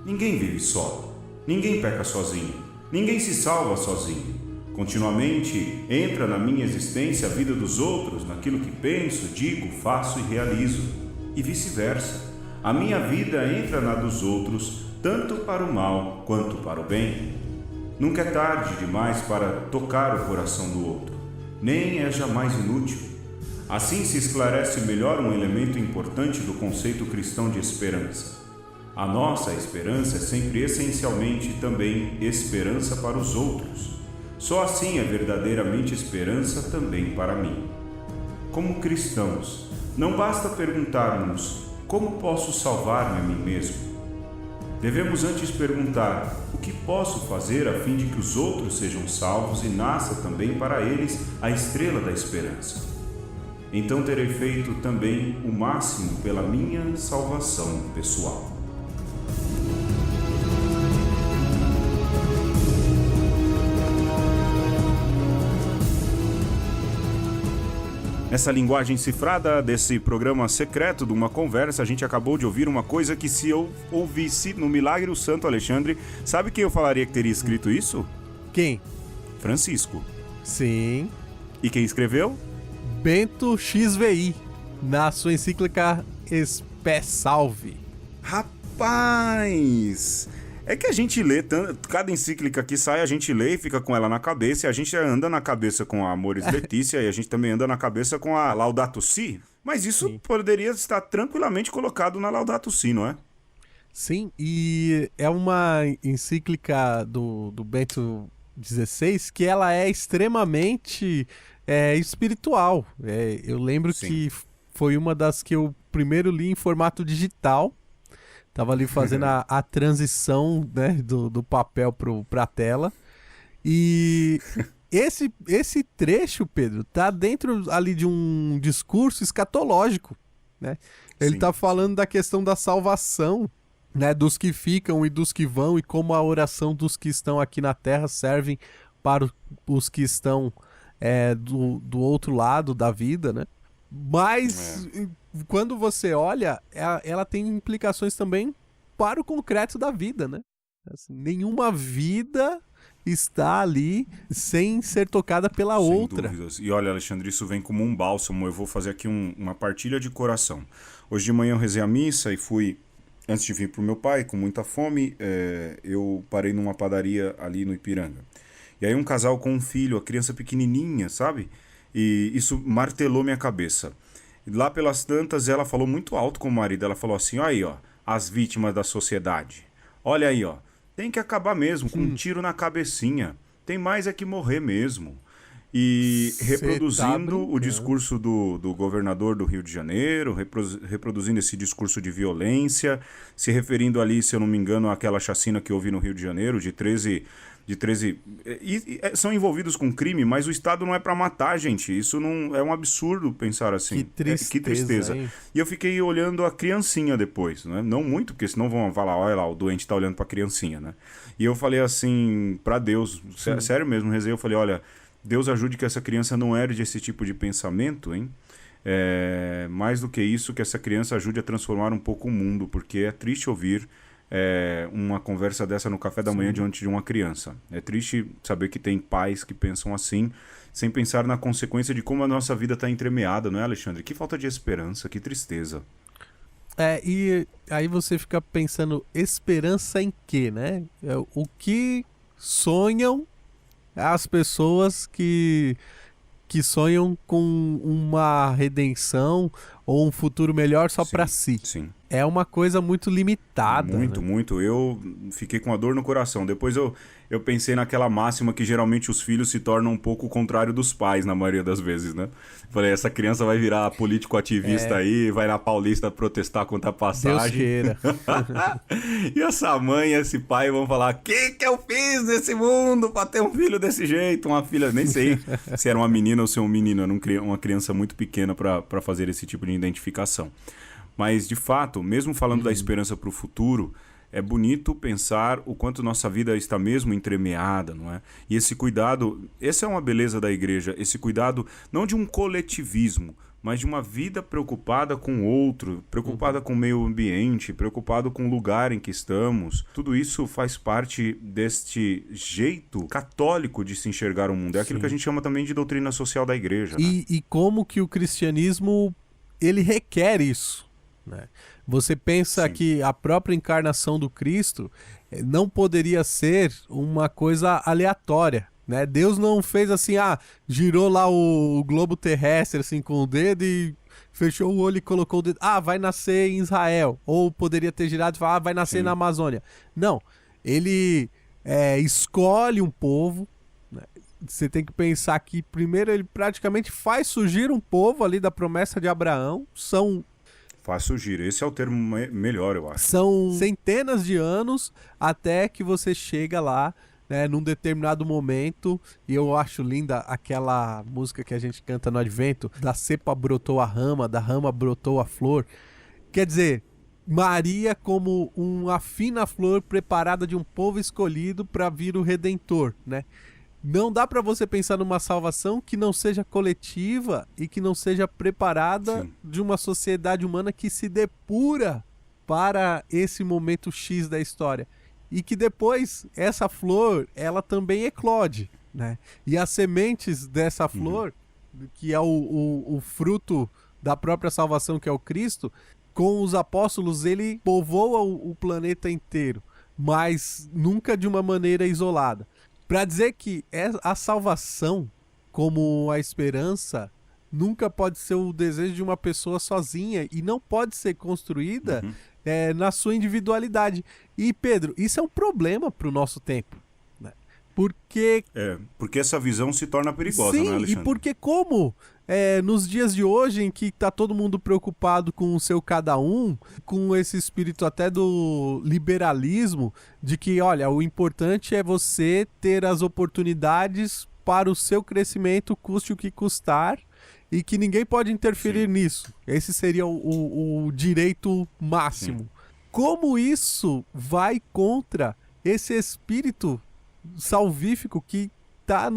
Speaker 1: Ninguém vive só. Ninguém peca sozinho. Ninguém se salva sozinho. Continuamente entra na minha existência a vida dos outros, naquilo que penso, digo, faço e realizo. E vice-versa. A minha vida entra na dos outros, tanto para o mal quanto para o bem. Nunca é tarde demais para tocar o coração do outro, nem é jamais inútil. Assim se esclarece melhor um elemento importante do conceito cristão de esperança. A nossa esperança é sempre essencialmente também esperança para os outros. Só assim é verdadeiramente esperança também para mim. Como cristãos, não basta perguntarmos como posso salvar-me a mim mesmo. Devemos antes perguntar o que posso fazer a fim de que os outros sejam salvos e nasça também para eles a estrela da esperança. Então terei feito também o máximo pela minha salvação pessoal. Nessa linguagem cifrada desse programa secreto de Uma Conversa, a gente acabou de ouvir uma coisa que, se eu ouvisse no Milagre o Santo Alexandre, sabe quem eu falaria que teria escrito isso?
Speaker 2: Quem?
Speaker 1: Francisco.
Speaker 2: Sim.
Speaker 1: E quem escreveu?
Speaker 2: Bento XVI, na sua encíclica Spes Salve.
Speaker 1: Rapaz! É que a gente lê, cada encíclica que sai, a gente lê e fica com ela na cabeça, e a gente anda na cabeça com a Amoris Laetitia, e a gente também anda na cabeça com a Laudato Si, mas isso
Speaker 2: Sim.
Speaker 1: poderia estar tranquilamente colocado na Laudato Si, não é?
Speaker 2: Sim, e é uma encíclica do Bento XVI que ela é extremamente espiritual. Eu lembro
Speaker 1: Sim.
Speaker 2: que foi uma das que eu primeiro li em formato digital. Tava ali fazendo a transição, né, do papel pra tela. E esse trecho, Pedro, tá dentro ali de um discurso escatológico, né? Ele
Speaker 1: Sim.
Speaker 2: tá falando da questão da salvação, né, dos que ficam e dos que vão, e como a oração dos que estão aqui na Terra servem para os que estão do outro lado da vida, né? Mas quando você olha, ela tem implicações também para o concreto da vida, né? Assim, nenhuma vida está ali sem ser tocada pela
Speaker 1: Sem
Speaker 2: outra.
Speaker 1: dúvidas. E olha, Alexandre, isso vem como um bálsamo. Eu vou fazer aqui uma partilha de coração. Hoje de manhã eu rezei a missa e fui, antes de vir pro meu pai, com muita fome, eu parei numa padaria ali no Ipiranga. E aí um casal com um filho, a criança pequenininha, sabe? E isso martelou minha cabeça. E lá pelas tantas, ela falou muito alto com o marido. Ela falou assim, olha aí, ó, as vítimas da sociedade. Olha aí, ó, tem que acabar mesmo, com um tiro na cabecinha. Tem mais é que morrer mesmo. e
Speaker 2: Cê tá
Speaker 1: reproduzindo o
Speaker 2: brincando.
Speaker 1: discurso do governador do Rio de Janeiro, reproduzindo esse discurso de violência, se referindo ali, se eu não me engano, àquela chacina que houve no Rio de Janeiro, de 13 são envolvidos com crime, mas o Estado não é para matar, gente. Isso não é um absurdo pensar assim.
Speaker 2: Que tristeza, hein?
Speaker 1: E eu fiquei olhando a criancinha depois, né? Não muito, porque senão vão falar, olha lá, o doente tá olhando pra criancinha, né? E eu falei assim, pra Deus, sério mesmo, rezei, eu falei, olha, Deus ajude que essa criança não herde esse tipo de pensamento, hein? Mais do que isso, que essa criança ajude a transformar um pouco o mundo, porque é triste ouvir uma conversa dessa no café da manhã diante de uma criança. É triste saber que tem pais que pensam assim, sem pensar na consequência de como a nossa vida está entremeada, não é, Alexandre? Que falta de esperança, que tristeza.
Speaker 2: E aí você fica pensando, esperança em quê, né? O que sonham as pessoas que sonham com uma redenção ou um futuro melhor só para si.
Speaker 1: Sim.
Speaker 2: É uma coisa muito limitada.
Speaker 1: Muito,
Speaker 2: né?
Speaker 1: muito. Eu fiquei com a dor no coração. Depois eu pensei naquela máxima que geralmente os filhos se tornam um pouco o contrário dos pais, na maioria das vezes, né? Falei, essa criança vai virar político ativista aí, vai na Paulista protestar contra a
Speaker 2: Deus
Speaker 1: passagem.
Speaker 2: queira.
Speaker 1: E essa mãe e esse pai vão falar, o que eu fiz nesse mundo pra ter um filho desse jeito? Uma filha, nem sei se era uma menina ou se era um menino, era uma criança muito pequena pra fazer esse tipo de identificação. Mas, de fato, mesmo falando da esperança para o futuro, é bonito pensar o quanto nossa vida está mesmo entremeada, não é? E esse cuidado, essa é uma beleza da igreja, esse cuidado não de um coletivismo, mas de uma vida preocupada com o outro, preocupada com o meio ambiente, preocupada com o lugar em que estamos. Tudo isso faz parte deste jeito católico de se enxergar o mundo. É aquilo que a gente chama também de doutrina social da igreja. Né?
Speaker 2: E como que o cristianismo, ele requer isso. Né? Você pensa que a própria encarnação do Cristo não poderia ser uma coisa aleatória, né? Deus não fez assim, girou lá o globo terrestre assim com o dedo e fechou o olho e colocou o dedo, vai nascer em Israel, ou poderia ter girado e falar, vai nascer na Amazônia. Não, ele escolhe um povo, né? Você tem que pensar que primeiro ele praticamente faz surgir um povo ali da promessa de Abraão,
Speaker 1: Faz surgir, esse é o termo melhor, eu acho.
Speaker 2: São centenas de anos até que você chega lá, né, num determinado momento, e eu acho linda aquela música que a gente canta no Advento, da cepa brotou a rama, da rama brotou a flor. Quer dizer, Maria como uma fina flor preparada de um povo escolhido para vir o Redentor, né? Não dá para você pensar numa salvação que não seja coletiva e que não seja preparada de uma sociedade humana que se depura para esse momento X da história. E que depois essa flor, ela também eclode, né? E as sementes dessa flor, que é o fruto da própria salvação, que é o Cristo, com os apóstolos ele povoa o planeta inteiro, mas nunca de uma maneira isolada. Para dizer que a salvação, como a esperança, nunca pode ser o desejo de uma pessoa sozinha e não pode ser construída na sua individualidade. E, Pedro, isso é um problema para o nosso tempo. Né? Porque
Speaker 1: essa visão se torna perigosa,
Speaker 2: sim,
Speaker 1: né, Alexandre?
Speaker 2: E porque nos dias de hoje em que está todo mundo preocupado com o seu cada um, com esse espírito até do liberalismo, de que, olha, o importante é você ter as oportunidades para o seu crescimento, custe o que custar, e que ninguém pode interferir nisso. Esse seria o direito máximo. Como isso vai contra esse espírito salvífico que está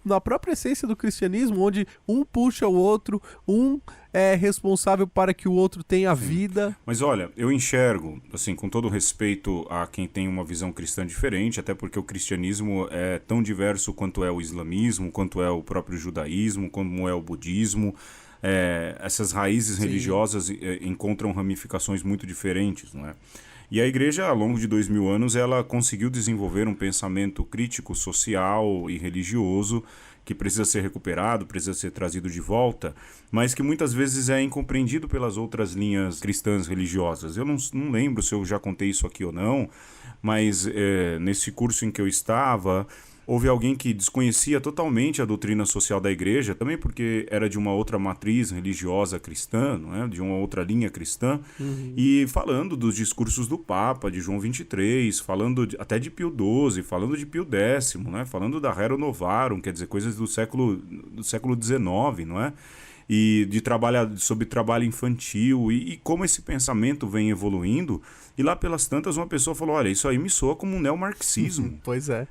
Speaker 2: na própria essência do cristianismo, onde um puxa o outro, um é responsável para que o outro tenha vida.
Speaker 1: Mas olha, eu enxergo, assim, com todo respeito a quem tem uma visão cristã diferente, até porque o cristianismo é tão diverso quanto é o islamismo, quanto é o próprio judaísmo, como é o budismo. Essas raízes religiosas encontram ramificações muito diferentes, não é? E a igreja, ao longo de 2000 anos, ela conseguiu desenvolver um pensamento crítico, social e religioso que precisa ser recuperado, precisa ser trazido de volta, mas que muitas vezes é incompreendido pelas outras linhas cristãs religiosas. Eu não lembro se eu já contei isso aqui ou não, mas nesse curso em que eu estava, houve alguém que desconhecia totalmente a doutrina social da igreja, também porque era de uma outra matriz religiosa cristã, não é? De uma outra linha cristã, e falando dos discursos do Papa, de João XXIII, falando até de Pio XII, falando de Pio X, né? Falando da Rerum Novarum, quer dizer, coisas do século XIX, não é? E sobre trabalho infantil e como esse pensamento vem evoluindo. E lá pelas tantas uma pessoa falou, olha, isso aí me soa como um neomarxismo.
Speaker 2: Pois é.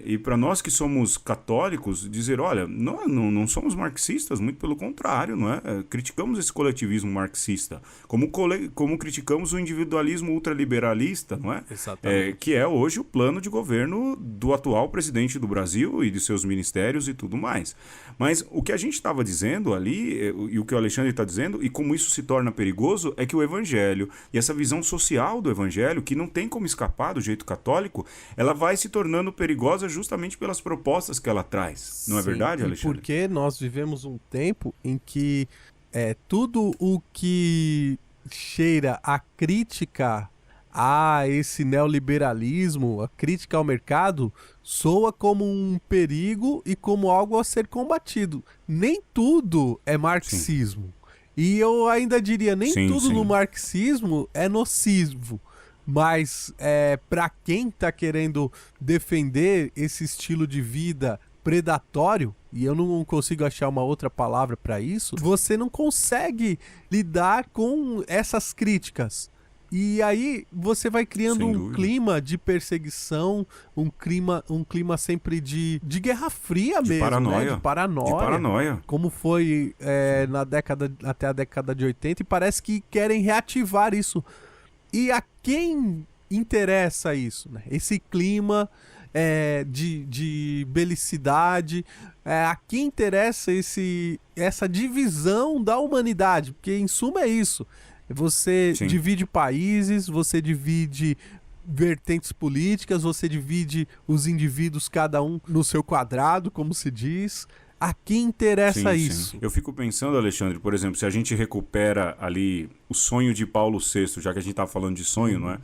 Speaker 1: E para nós que somos católicos, dizer, olha, não somos marxistas, muito pelo contrário, não é? Criticamos esse coletivismo marxista, como criticamos o individualismo ultraliberalista, não é?
Speaker 2: Exatamente.
Speaker 1: Que é hoje o plano de governo do atual presidente do Brasil e de seus ministérios e tudo mais. Mas o que a gente estava dizendo ali, e o que o Alexandre está dizendo, e como isso se torna perigoso, é que o evangelho e essa visão social do evangelho, que não tem como escapar do jeito católico, ela vai se tornando perigosa justamente pelas propostas que ela traz. Não é verdade, Alexandre?
Speaker 2: Porque nós vivemos um tempo em que tudo o que cheira a crítica a esse neoliberalismo, a crítica ao mercado, soa como um perigo e como algo a ser combatido. Nem tudo é marxismo. E eu ainda diria, nem tudo no marxismo é nocivo. Mas para quem está querendo defender esse estilo de vida predatório, e eu não consigo achar uma outra palavra para isso, você não consegue lidar com essas críticas. E aí você vai criando um clima de perseguição, um clima sempre de Guerra Fria mesmo,
Speaker 1: paranoia.
Speaker 2: Né? De paranoia. Como foi até a década de 80, e parece que querem reativar isso. E a quem interessa isso? Né? Esse clima de belicidade, a quem interessa essa divisão da humanidade? Porque em suma é isso. Você divide países, você divide vertentes políticas, você divide os indivíduos, cada um no seu quadrado, como se diz. A quem interessa isso?
Speaker 1: Sim. Eu fico pensando, Alexandre, por exemplo, se a gente recupera ali o sonho de Paulo VI, já que a gente está falando de sonho, não é?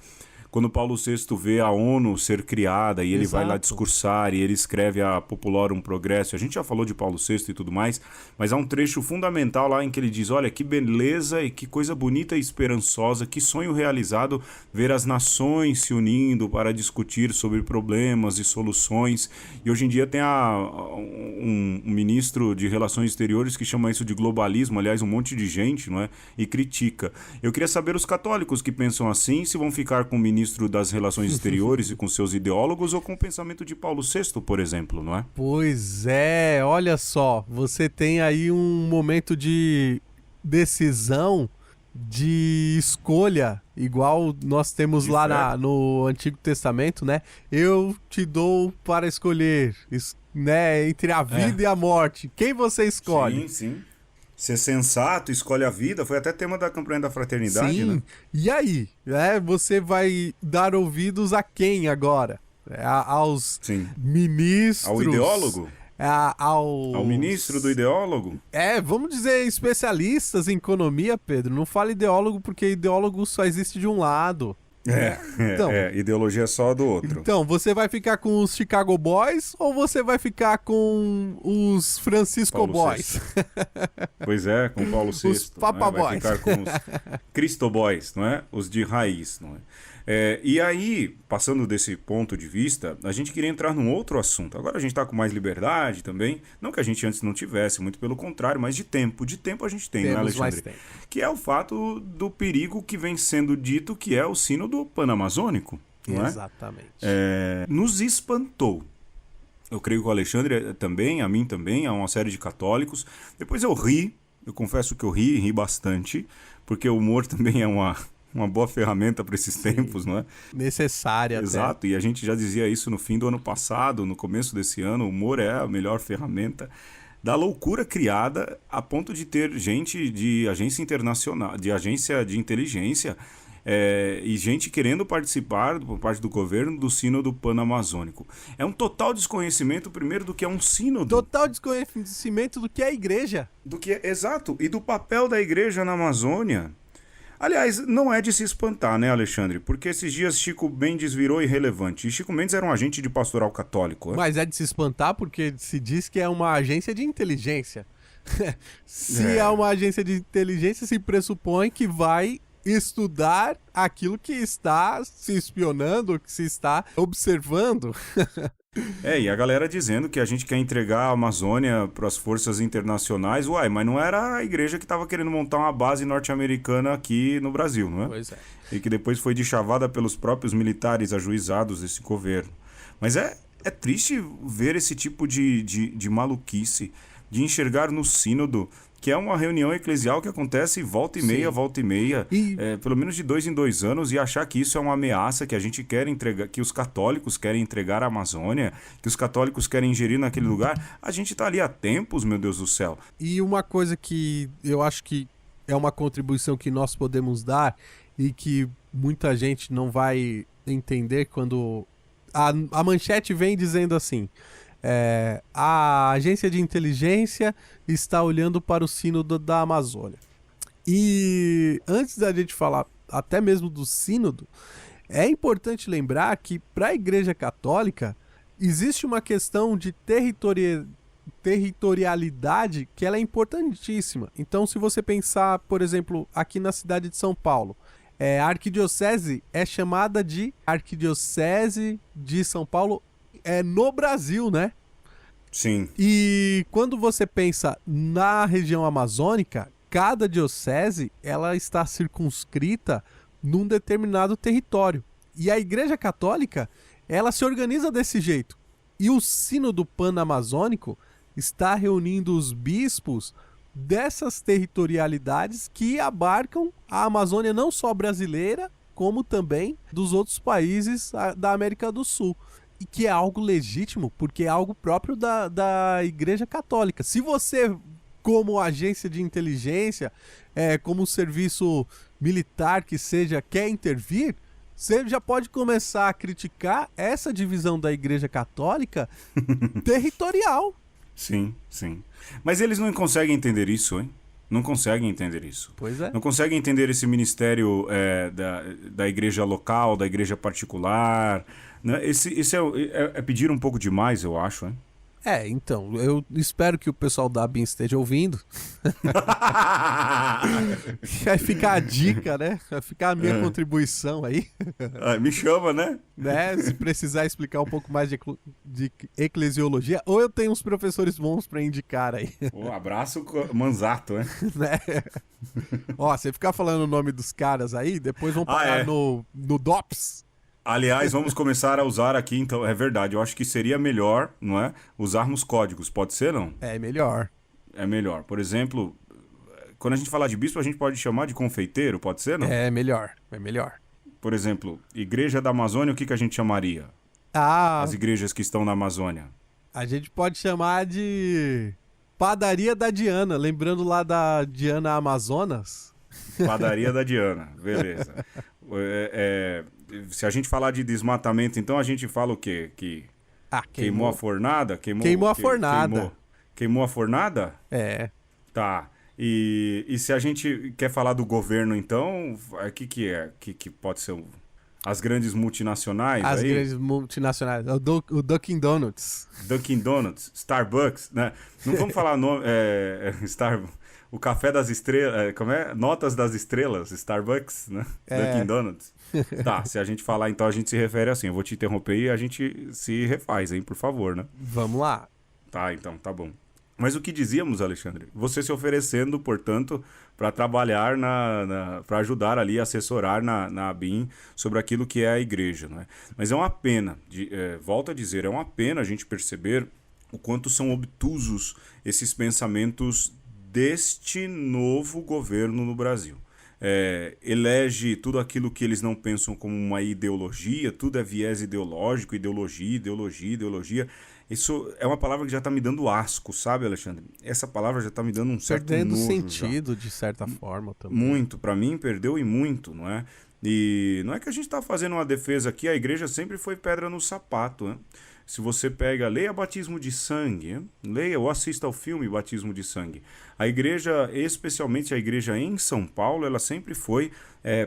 Speaker 1: Quando Paulo VI vê a ONU ser criada e ele vai lá discursar e ele escreve a Populorum Progresso, a gente já falou de Paulo VI e tudo mais, mas há um trecho fundamental lá em que ele diz, olha, que beleza e que coisa bonita e esperançosa, que sonho realizado ver as nações se unindo para discutir sobre problemas e soluções. E hoje em dia tem um ministro de Relações Exteriores que chama isso de globalismo, aliás, um monte de gente, não é? E critica. Eu queria saber os católicos que pensam assim, se vão ficar com o ministro das Relações Exteriores e com seus ideólogos ou com o pensamento de Paulo VI, por exemplo, não é?
Speaker 2: Pois é, olha só, você tem aí um momento de decisão, de escolha, igual nós temos lá no Antigo Testamento, né? Eu te dou para escolher, né, entre a vida e a morte. Quem você escolhe?
Speaker 1: Sim. Ser sensato, escolhe a vida, foi até tema da campanha da fraternidade, né?
Speaker 2: E aí? Você vai dar ouvidos a quem agora? Aos ministros?
Speaker 1: Ao ideólogo?
Speaker 2: Ao
Speaker 1: ministro do ideólogo?
Speaker 2: Vamos dizer especialistas em economia, Pedro. Não fala ideólogo porque ideólogo só existe de um lado.
Speaker 1: Ideologia é só do outro.
Speaker 2: Então, você vai ficar com os Chicago Boys ou você vai ficar com os Francisco Boys?
Speaker 1: Pois é, com o Paulo VI.
Speaker 2: Os Papa
Speaker 1: Boys. Vai ficar com os Cristo Boys, não é? Os de raiz, não é? E aí, passando desse ponto de vista, a gente queria entrar num outro assunto. Agora a gente está com mais liberdade também. Não que a gente antes não tivesse, muito pelo contrário, mas de tempo. De tempo a gente tem, né, Alexandre?
Speaker 2: Mais tempo.
Speaker 1: Que é o fato do perigo que vem sendo dito, que é o sínodo panamazônico. Não é?
Speaker 2: Exatamente.
Speaker 1: Nos espantou. Eu creio que o Alexandre também, a mim também, a uma série de católicos. Depois eu confesso que eu ri bastante, porque o humor também é uma boa ferramenta para esses tempos, não é?
Speaker 2: Necessária.
Speaker 1: Exato, e a gente já dizia isso no fim do ano passado, no começo desse ano, o humor é a melhor ferramenta da loucura criada a ponto de ter gente de agência internacional, de agência de inteligência e gente querendo participar por parte do governo do sínodo panamazônico. É um total desconhecimento, primeiro, do que é um sínodo.
Speaker 2: Total desconhecimento do que é a igreja.
Speaker 1: Exato, e do papel da igreja na Amazônia. Aliás, não é de se espantar, né, Alexandre? Porque esses dias Chico Mendes virou irrelevante. E Chico Mendes era um agente de pastoral católico.
Speaker 2: Mas é de se espantar porque se diz que é uma agência de inteligência. Se é uma agência de inteligência, se pressupõe que vai estudar aquilo que está se espionando, que se está observando.
Speaker 1: E a galera dizendo que a gente quer entregar a Amazônia para as forças internacionais. Uai, mas não era a igreja que estava querendo montar uma base norte-americana aqui no Brasil, não é?
Speaker 2: Pois é.
Speaker 1: E que depois foi deschavada pelos próprios militares ajuizados desse governo. Mas é triste ver esse tipo de maluquice, de enxergar no sínodo, que é uma reunião eclesial que acontece volta e meia, pelo menos de 2 em 2 anos, e achar que isso é uma ameaça, que a gente quer entregar, que os católicos querem entregar a Amazônia, que os católicos querem ingerir naquele lugar. A gente tá ali há tempos, meu Deus do céu.
Speaker 2: E uma coisa que eu acho que é uma contribuição que nós podemos dar e que muita gente não vai entender quando a manchete vem dizendo assim: a agência de inteligência está olhando para o sínodo da Amazônia. E antes da gente falar até mesmo do sínodo, é importante lembrar que para a Igreja Católica existe uma questão de territorialidade que ela é importantíssima. Então, se você pensar, por exemplo, aqui na cidade de São Paulo, a arquidiocese é chamada de Arquidiocese de São Paulo no Brasil, né?
Speaker 1: Sim.
Speaker 2: E quando você pensa na região amazônica, cada diocese ela está circunscrita num determinado território. E a Igreja Católica, ela se organiza desse jeito. E o Sínodo Pan-Amazônico está reunindo os bispos dessas territorialidades que abarcam a Amazônia não só brasileira, como também dos outros países da América do Sul. E que é algo legítimo, porque é algo próprio da Igreja Católica. Se você, como agência de inteligência, como serviço militar que seja, quer intervir, você já pode começar a criticar essa divisão da Igreja Católica territorial.
Speaker 1: Sim, sim. Mas eles não conseguem entender isso, hein? Não conseguem entender isso.
Speaker 2: Pois é.
Speaker 1: Não conseguem entender esse ministério da igreja local, da igreja particular. Né? Esse é pedir um pouco demais, eu acho, hein?
Speaker 2: Então, eu espero que o pessoal da ABIN esteja ouvindo. Vai ficar a dica, né? Vai ficar a minha contribuição aí.
Speaker 1: Me chama, né?
Speaker 2: Se precisar explicar um pouco mais de eclesiologia, ou eu tenho uns professores bons para indicar aí.
Speaker 1: Um abraço Manzato, né?
Speaker 2: Ó, você ficar falando o nome dos caras aí, depois vão parar no DOPS.
Speaker 1: Aliás, vamos começar a usar aqui, então, é verdade, eu acho que seria melhor, não é? Usarmos códigos, pode ser, não?
Speaker 2: É melhor.
Speaker 1: É melhor. Por exemplo, quando a gente falar de bispo, a gente pode chamar de confeiteiro, pode ser, não?
Speaker 2: É melhor.
Speaker 1: Por exemplo, Igreja da Amazônia, o que a gente chamaria? As igrejas que estão na Amazônia.
Speaker 2: A gente pode chamar de Padaria da Diana, lembrando lá da Diana Amazonas.
Speaker 1: Padaria da Diana, beleza. Se a gente falar de desmatamento, então a gente fala o quê? Que queimou a fornada?
Speaker 2: Queimou a fornada.
Speaker 1: Queimou a fornada? Tá. E se a gente quer falar do governo, então, o que é? Que pode ser as grandes multinacionais?
Speaker 2: As grandes multinacionais. O Dunkin' Donuts.
Speaker 1: Dunkin' Donuts, Starbucks, né? Não vamos falar nome... O Café das Estrelas, como é? Notas das Estrelas, Starbucks, né? Dunkin' Donuts. Tá, se a gente falar, então a gente se refere assim. Eu vou te interromper e a gente se refaz, hein, por favor, né?
Speaker 2: Vamos lá.
Speaker 1: Tá, então, tá bom. Mas o que dizíamos, Alexandre? Você se oferecendo, portanto, para trabalhar, para ajudar ali, assessorar na ABIN sobre aquilo que é a igreja, né? Mas é uma pena, volto a dizer, é uma pena a gente perceber o quanto são obtusos esses pensamentos deste novo governo no Brasil. Elege tudo aquilo que eles não pensam como uma ideologia, tudo é viés ideológico, ideologia. Isso é uma palavra que já está me dando asco, sabe, Alexandre? Essa palavra já está me dando um certo
Speaker 2: perdendo
Speaker 1: nojo
Speaker 2: sentido,
Speaker 1: já.
Speaker 2: De certa forma também.
Speaker 1: Muito, para mim perdeu e muito, não é? E não é que a gente está fazendo uma defesa aqui, a igreja sempre foi pedra no sapato, né? se você pega, leia Batismo de Sangue, leia ou assista ao filme Batismo de Sangue. A igreja, especialmente a igreja em São Paulo, ela sempre foi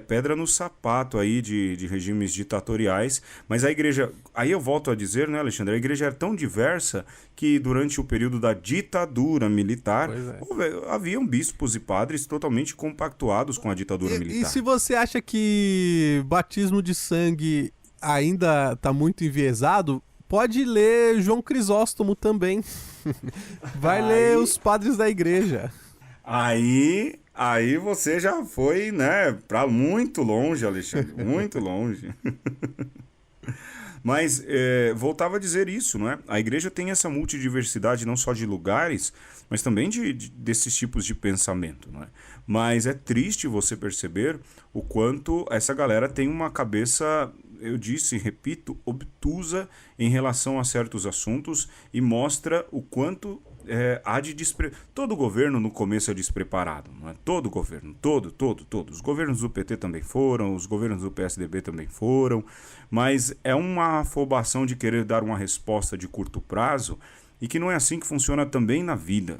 Speaker 1: pedra no sapato aí de regimes ditatoriais, mas a igreja, aí eu volto a dizer, né, Alexandre, a igreja era tão diversa que durante o período da ditadura militar, haviam bispos e padres totalmente compactuados com a ditadura militar.
Speaker 2: E se você acha que Batismo de Sangue ainda está muito enviesado, pode ler João Crisóstomo também. Vai ler os padres da igreja.
Speaker 1: Aí você já foi, né, para muito longe, Alexandre, muito longe. Mas voltava a dizer isso, não é? A igreja tem essa multidiversidade não só de lugares, mas também desses tipos de pensamento, não é? Mas é triste você perceber o quanto essa galera tem uma cabeça, eu disse, repito, obtusa em relação a certos assuntos e mostra o quanto há de todo governo no começo é despreparado, não é? Todo governo, todo. Os governos do PT também foram, os governos do PSDB também foram, mas é uma afobação de querer dar uma resposta de curto prazo e que não é assim que funciona também na vida.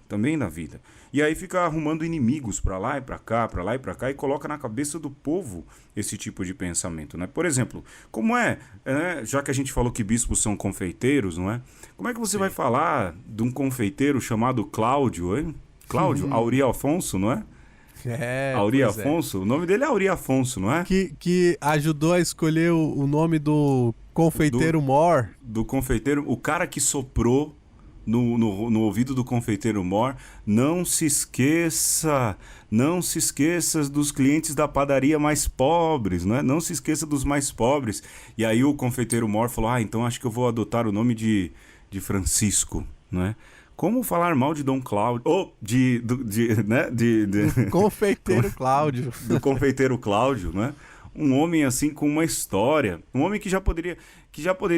Speaker 1: E aí fica arrumando inimigos para lá e para cá e coloca na cabeça do povo esse tipo de pensamento, né? Por exemplo, como já que a gente falou que bispos são confeiteiros, não é? Como é que você vai falar de um confeiteiro chamado Cláudio, hein? Cláudio, Auri Afonso, não é? Auri Afonso, o nome dele é Auri Afonso, não é?
Speaker 2: Que ajudou a escolher o nome do confeiteiro Mor.
Speaker 1: Do confeiteiro, o cara que soprou no ouvido do confeiteiro Mor: não se esqueça dos clientes da padaria mais pobres, né? Não se esqueça dos mais pobres. E aí o confeiteiro Mor falou: então acho que eu vou adotar o nome de Francisco, né? Como falar mal de Dom Cláudio?
Speaker 2: Confeiteiro Cláudio.
Speaker 1: Do confeiteiro Cláudio, né? Um homem assim com uma história, um homem que já poderia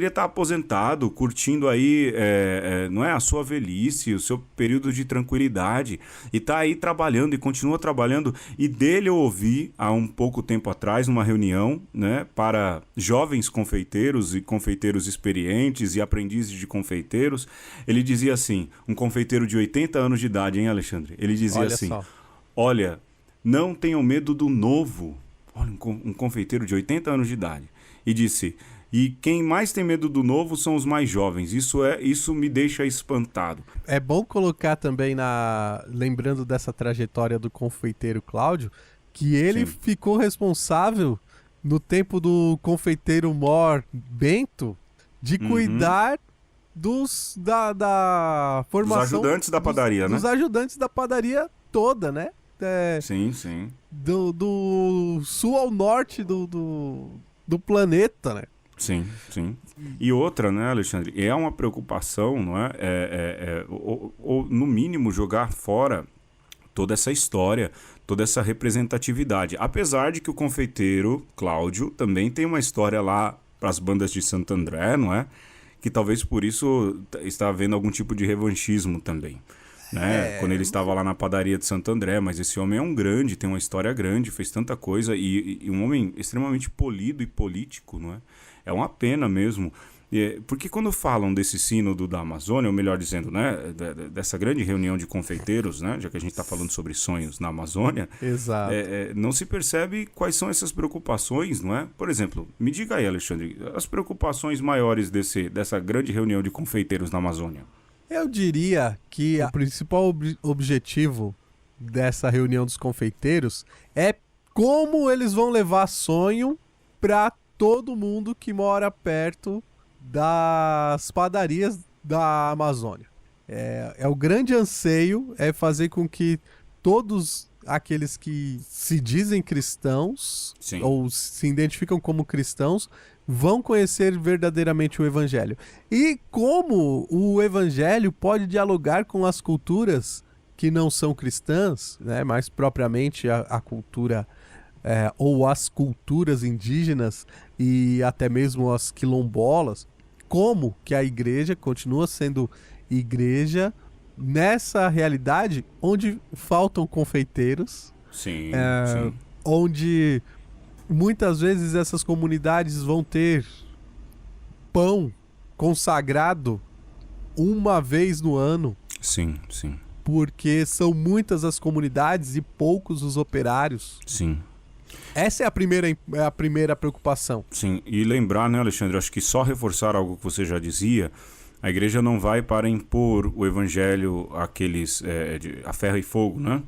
Speaker 1: estar aposentado, curtindo aí não é, a sua velhice, o seu período de tranquilidade, e está aí trabalhando e continua trabalhando. E dele eu ouvi há um pouco tempo atrás numa reunião, né, para jovens confeiteiros e confeiteiros experientes e aprendizes de confeiteiros. Ele dizia assim, um confeiteiro de 80 anos de idade, hein, Alexandre? Ele dizia olha, não tenham medo do novo. Olha, um confeiteiro de 80 anos de idade. E disse: e quem mais tem medo do novo são os mais jovens. Isso me deixa espantado.
Speaker 2: É bom colocar também, lembrando dessa trajetória do confeiteiro Cláudio, que ele ficou responsável, no tempo do confeiteiro Mor Bento, de cuidar da formação...
Speaker 1: Dos ajudantes da padaria, né?
Speaker 2: Dos ajudantes da padaria toda, né?
Speaker 1: Sim.
Speaker 2: Do sul ao norte do planeta, né?
Speaker 1: Sim. E outra, né, Alexandre? É uma preocupação, não é? Ou no mínimo, jogar fora toda essa história, toda essa representatividade. Apesar de que o confeiteiro Cláudio também tem uma história lá para as bandas de Santo André, não é? Que talvez por isso está havendo algum tipo de revanchismo também. Né? Quando ele estava lá na padaria de Santo André, mas esse homem é um grande, tem uma história grande, fez tanta coisa e um homem extremamente polido e político, não é? É uma pena mesmo, porque quando falam desse sínodo da Amazônia, ou melhor dizendo, né, dessa grande reunião de confeiteiros, né, já que a gente está falando sobre sonhos na Amazônia,
Speaker 2: exato.
Speaker 1: Não se percebe quais são essas preocupações, não é? Por exemplo, me diga aí, Alexandre, as preocupações maiores dessa grande reunião de confeiteiros na Amazônia.
Speaker 2: Eu diria que o principal objetivo dessa reunião dos confeiteiros é como eles vão levar sonho para todo mundo que mora perto das padarias da Amazônia. O grande anseio é fazer com que todos aqueles que se dizem cristãos, sim, ou se identificam como cristãos, vão conhecer verdadeiramente o Evangelho. E como o Evangelho pode dialogar com as culturas que não são cristãs, né, mais propriamente a cultura ou as culturas indígenas e até mesmo as quilombolas, como que a igreja continua sendo igreja nessa realidade onde faltam confeiteiros,
Speaker 1: sim.
Speaker 2: Onde muitas vezes essas comunidades vão ter pão consagrado uma vez no ano,
Speaker 1: Sim, sim,
Speaker 2: porque são muitas as comunidades e poucos os operários.
Speaker 1: sim.
Speaker 2: Essa é a primeira preocupação.
Speaker 1: Sim, e lembrar, né, Alexandre, acho que só reforçar algo que você já dizia, a igreja não vai para impor o evangelho àqueles a ferro e fogo, né?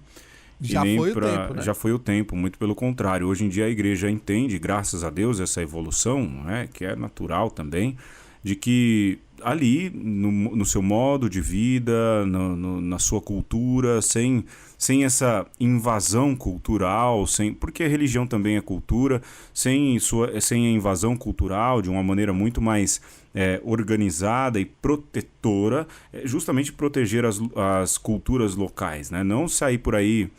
Speaker 2: Já foi o tempo, né?
Speaker 1: Já foi o tempo, muito pelo contrário. Hoje em dia a igreja entende, graças a Deus, essa evolução, né, que é natural também, de que ali, no seu modo de vida, na sua cultura, sem essa invasão cultural, porque a religião também é cultura, sem a invasão cultural, de uma maneira muito mais organizada e protetora, justamente proteger as culturas locais, né? Não sair por aí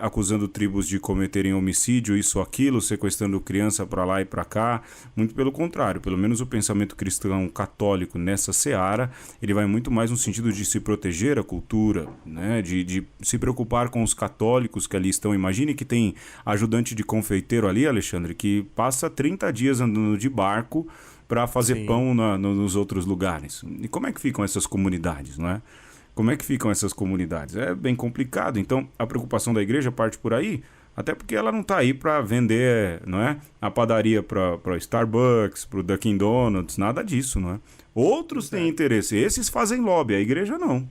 Speaker 1: acusando tribos de cometerem homicídio, isso ou aquilo, sequestrando criança para lá e para cá. Muito pelo contrário, pelo menos o pensamento cristão católico nessa seara, ele vai muito mais no sentido de se proteger a cultura, né? De se preocupar com os católicos que ali estão. Imagine que tem ajudante de confeiteiro ali, Alexandre, que passa 30 dias andando de barco para fazer pão nos outros lugares. E como é que ficam essas comunidades, não é? Como é que ficam essas comunidades? É bem complicado. Então, a preocupação da igreja parte por aí, até porque ela não está aí para vender, não é, a padaria para Starbucks, para o Dunkin' Donuts, nada disso, não é? Outros têm interesse, esses fazem lobby, a igreja não.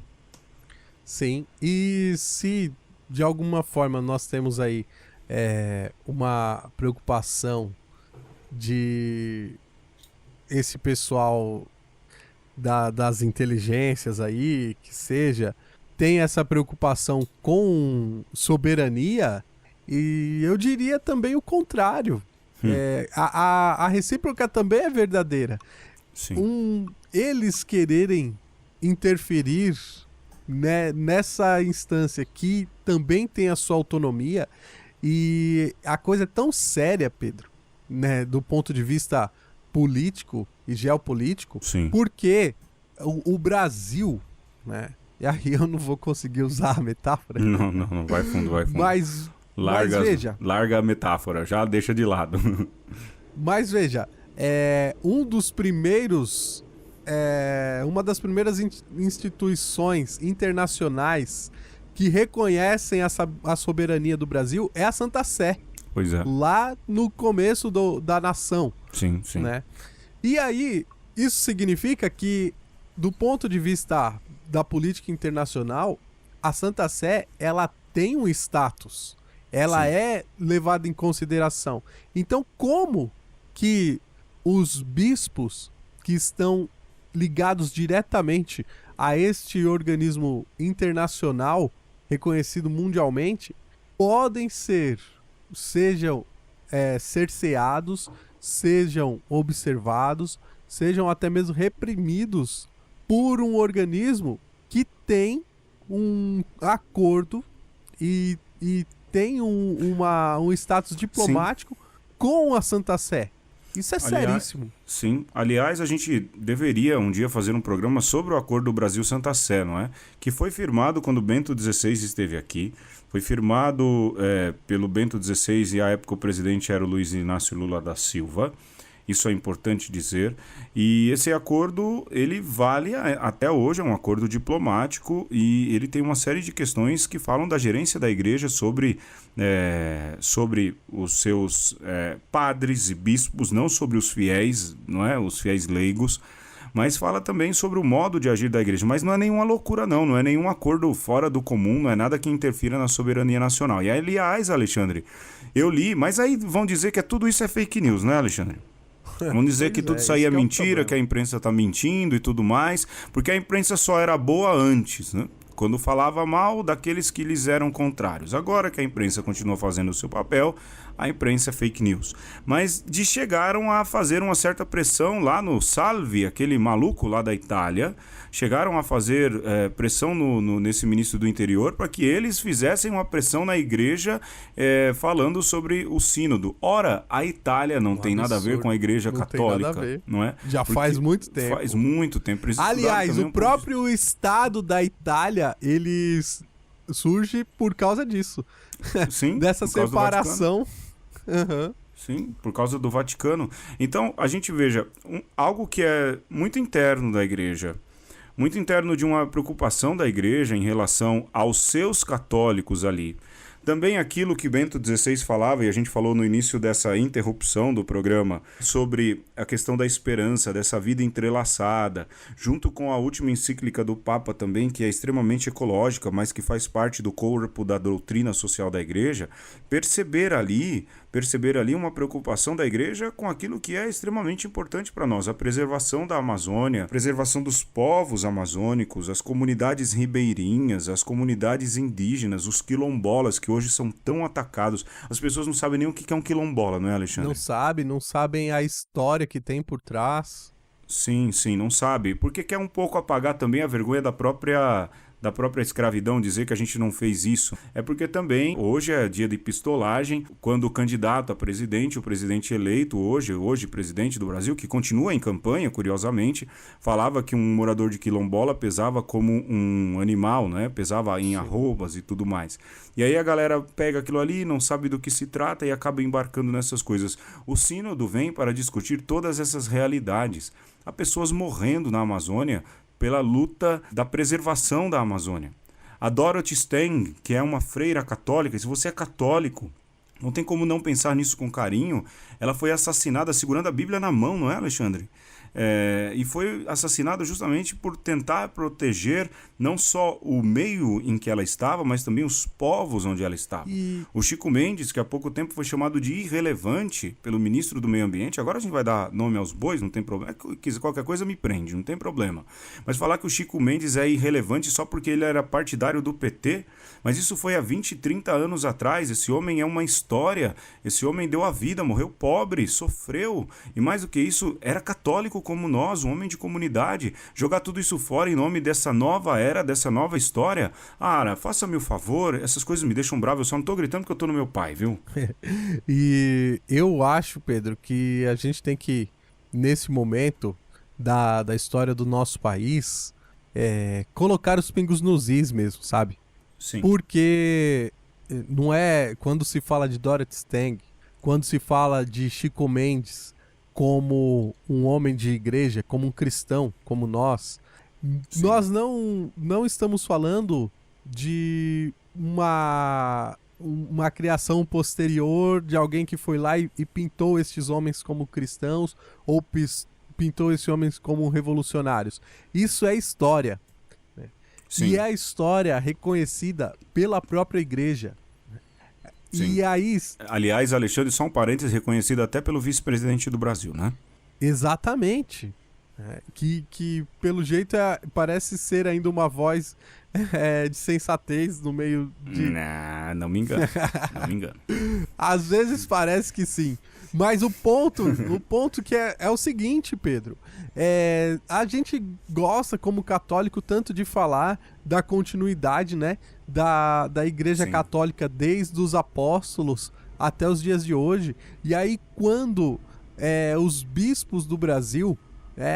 Speaker 2: Sim, e se de alguma forma nós temos aí uma preocupação de esse pessoal das inteligências aí, que seja, tem essa preocupação com soberania, e eu diria também o contrário. A recíproca também é verdadeira.
Speaker 1: Sim.
Speaker 2: Eles quererem interferir, né, nessa instância que também tem a sua autonomia, e a coisa é tão séria, Pedro, né, do ponto de vista político e geopolítico,
Speaker 1: Sim.
Speaker 2: porque o Brasil, né, e aí eu não vou conseguir usar a metáfora.
Speaker 1: Não, vai fundo.
Speaker 2: Mas veja.
Speaker 1: Larga a metáfora, já deixa de lado.
Speaker 2: Mas veja, uma das primeiras instituições internacionais que reconhecem a soberania do Brasil é a Santa Sé.
Speaker 1: Pois é.
Speaker 2: Lá no começo da nação.
Speaker 1: Sim.
Speaker 2: Né? E aí, isso significa que, do ponto de vista da política internacional, a Santa Sé, ela tem um status. Ela é levada em consideração. Então, como que os bispos que estão ligados diretamente a este organismo internacional, reconhecido mundialmente, podem sejam cerceados, sejam observados, sejam até mesmo reprimidos por um organismo que tem um acordo e tem um status diplomático com a Santa Sé. Isso é seríssimo.
Speaker 1: Sim. Aliás, a gente deveria um dia fazer um programa sobre o Acordo Brasil-Santa Sé, não é? Que foi firmado quando Bento XVI esteve aqui. Foi firmado pelo Bento XVI e, à época, o presidente era o Luiz Inácio Lula da Silva. Isso é importante dizer. E esse acordo, ele vale até hoje, é um acordo diplomático, e ele tem uma série de questões que falam da gerência da igreja sobre os seus padres e bispos, não sobre os fiéis, não é? Os fiéis leigos, mas fala também sobre o modo de agir da igreja. Mas não é nenhuma loucura, não é nenhum acordo fora do comum, não é nada que interfira na soberania nacional. E aliás, Alexandre, eu li, mas aí vão dizer que tudo isso é fake news, né, Alexandre? Vão dizer que tudo isso aí é mentira, que a imprensa está mentindo e tudo mais, porque a imprensa só era boa antes, né? Quando falava mal daqueles que lhes eram contrários. Agora que a imprensa continua fazendo o seu papel, a imprensa é fake news. Mas chegaram a fazer uma certa pressão lá no Salvi, aquele maluco lá da Itália, chegaram a fazer pressão nesse ministro do interior para que eles fizessem uma pressão na igreja falando sobre o sínodo. Ora, a Itália não tem nada a ver com a igreja católica, não é?
Speaker 2: Já faz muito tempo.
Speaker 1: Faz muito tempo.
Speaker 2: Aliás, o próprio Estado da Itália, ele surge por causa disso.
Speaker 1: Sim,
Speaker 2: dessa separação. Uhum.
Speaker 1: Sim, por causa do Vaticano. Então, a gente veja, algo que é muito interno da igreja, muito interno de uma preocupação da igreja em relação aos seus católicos ali. Também aquilo que Bento XVI falava, e a gente falou no início dessa interrupção do programa, sobre a questão da esperança, dessa vida entrelaçada, junto com a última encíclica do Papa também, que é extremamente ecológica, mas que faz parte do corpo da doutrina social da igreja, perceber ali uma preocupação da igreja com aquilo que é extremamente importante para nós, a preservação da Amazônia, a preservação dos povos amazônicos, as comunidades ribeirinhas, as comunidades indígenas, os quilombolas, que hoje são tão atacados. As pessoas não sabem nem o que é um quilombola, não é, Alexandre?
Speaker 2: Não sabem a história que tem por trás.
Speaker 1: Sim, não sabe. Porque quer um pouco apagar também a vergonha da própria escravidão, dizer que a gente não fez isso. É porque também hoje é dia de pistolagem, quando o candidato a presidente, o presidente eleito hoje presidente do Brasil, que continua em campanha, curiosamente, falava que um morador de quilombola pesava como um animal, né? Pesava em arrobas e tudo mais. E aí a galera pega aquilo ali, não sabe do que se trata e acaba embarcando nessas coisas. O sínodo vem para discutir todas essas realidades. Há pessoas morrendo na Amazônia pela luta da preservação da Amazônia. A Dorothy Stang, que é uma freira católica, se você é católico, não tem como não pensar nisso com carinho, ela foi assassinada segurando a Bíblia na mão, não é, Alexandre? E foi assassinada justamente por tentar proteger não só o meio em que ela estava, mas também os povos onde ela estava. O Chico Mendes, que há pouco tempo foi chamado de irrelevante pelo ministro do Meio Ambiente, agora a gente vai dar nome aos bois, não tem problema, qualquer coisa me prende, não tem problema. Mas falar que o Chico Mendes é irrelevante só porque ele era partidário do PT, mas isso foi há 20, 30 anos atrás, esse homem é uma história, esse homem deu a vida, morreu pobre, sofreu, e mais do que isso, era católico como nós, um homem de comunidade. Jogar tudo isso fora em nome dessa nova era, dessa nova história, faça-me o favor, essas coisas me deixam bravo, eu só não tô gritando porque eu tô no meu pai, viu?
Speaker 2: E eu acho, Pedro, que a gente tem que, nesse momento da história do nosso país, colocar os pingos nos is mesmo, sabe?
Speaker 1: Sim.
Speaker 2: Porque não é quando se fala de Dorothy Stang, quando se fala de Chico Mendes como um homem de igreja, como um cristão, como nós, sim, nós não estamos falando de uma criação posterior de alguém que foi lá e pintou estes homens como cristãos ou pintou esses homens como revolucionários. Isso é história.
Speaker 1: Sim.
Speaker 2: E é a história reconhecida pela própria igreja.
Speaker 1: Sim.
Speaker 2: E aí...
Speaker 1: Aliás, Alexandre, só um parênteses, reconhecido até pelo vice-presidente do Brasil, né?
Speaker 2: Exatamente. Que pelo jeito parece ser ainda uma voz de sensatez no meio de...
Speaker 1: Não me engano. Não me engano.
Speaker 2: Às vezes parece que sim. Mas o ponto que é o seguinte, Pedro. A gente gosta, como católico, tanto de falar da continuidade, né, da Igreja
Speaker 1: Sim.
Speaker 2: Católica desde os apóstolos até os dias de hoje. E aí, quando os bispos do Brasil,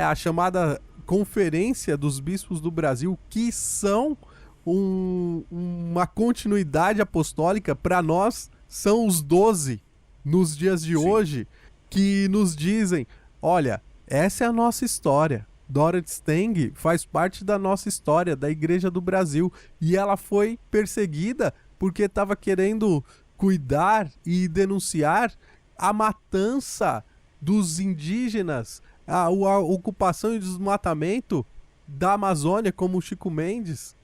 Speaker 2: a chamada Conferência dos Bispos do Brasil, que são uma continuidade apostólica, para nós são os 12 nos dias de
Speaker 1: Sim.
Speaker 2: hoje, que nos dizem, olha, essa é a nossa história. Dorothy Stang faz parte da nossa história, da Igreja do Brasil, e ela foi perseguida porque estava querendo cuidar e denunciar a matança dos indígenas, a ocupação e desmatamento da Amazônia, como o Chico Mendes.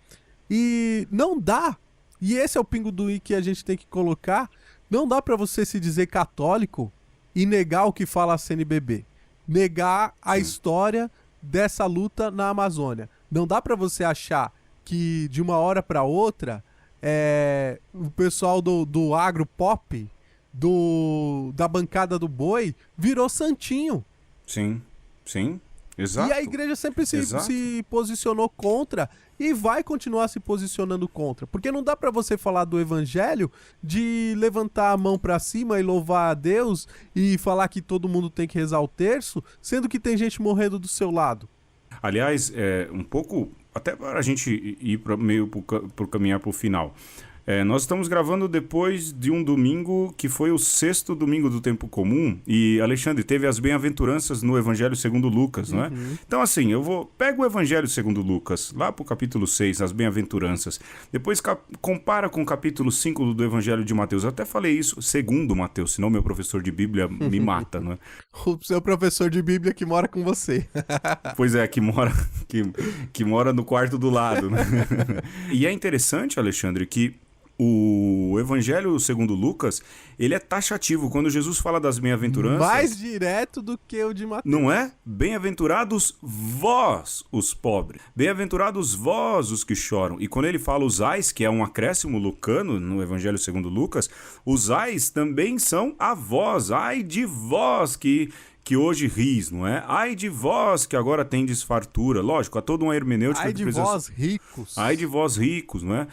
Speaker 2: E não dá, e esse é o pingo do i que a gente tem que colocar, não dá para você se dizer católico e negar o que fala a CNBB, negar a história dessa luta na Amazônia. Não dá para você achar que de uma hora para outra o pessoal do agro pop, da bancada do boi, virou santinho.
Speaker 1: Sim, exato.
Speaker 2: E a igreja sempre se posicionou contra e vai continuar se posicionando contra. Porque não dá pra você falar do evangelho de levantar a mão pra cima e louvar a Deus e falar que todo mundo tem que rezar o terço, sendo que tem gente morrendo do seu lado.
Speaker 1: Aliás, um pouco, até para a gente ir meio por caminhar para o final, Nós estamos gravando depois de um domingo que foi o 6º domingo do tempo comum. E, Alexandre, teve as bem-aventuranças no Evangelho segundo Lucas, não é? Então, assim, pega o Evangelho segundo Lucas, lá pro capítulo 6, as bem-aventuranças. Depois compara com o capítulo 5 do Evangelho de Mateus. Eu até falei isso, segundo Mateus, senão meu professor de Bíblia me mata, não é?
Speaker 2: O seu professor de Bíblia que mora com você.
Speaker 1: Pois é, que mora no quarto do lado, né? E é interessante, Alexandre, que o Evangelho segundo Lucas, ele é taxativo. Quando Jesus fala das bem-aventuranças...
Speaker 2: Mais direto do que o de Mateus.
Speaker 1: Não é? Bem-aventurados vós, os pobres. Bem-aventurados vós, os que choram. E quando ele fala os ais, que é um acréscimo lucano no Evangelho segundo Lucas, os ais também são a vós. Ai de vós que hoje ris, não é? Ai de vós que agora tendes fartura. Lógico, há toda uma hermenêutica...
Speaker 2: Ai de vós ricos.
Speaker 1: Ai de vós ricos, não é?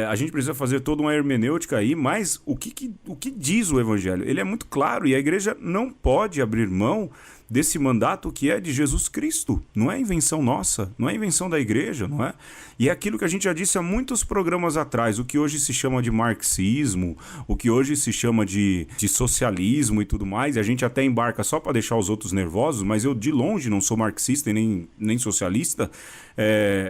Speaker 1: A gente precisa fazer toda uma hermenêutica aí, mas o que diz o Evangelho? Ele é muito claro e a igreja não pode abrir mão desse mandato que é de Jesus Cristo. Não é invenção nossa, não é invenção da igreja, não é? E é aquilo que a gente já disse há muitos programas atrás, o que hoje se chama de marxismo, o que hoje se chama de socialismo e tudo mais, e a gente até embarca só para deixar os outros nervosos, mas eu de longe não sou marxista e nem socialista,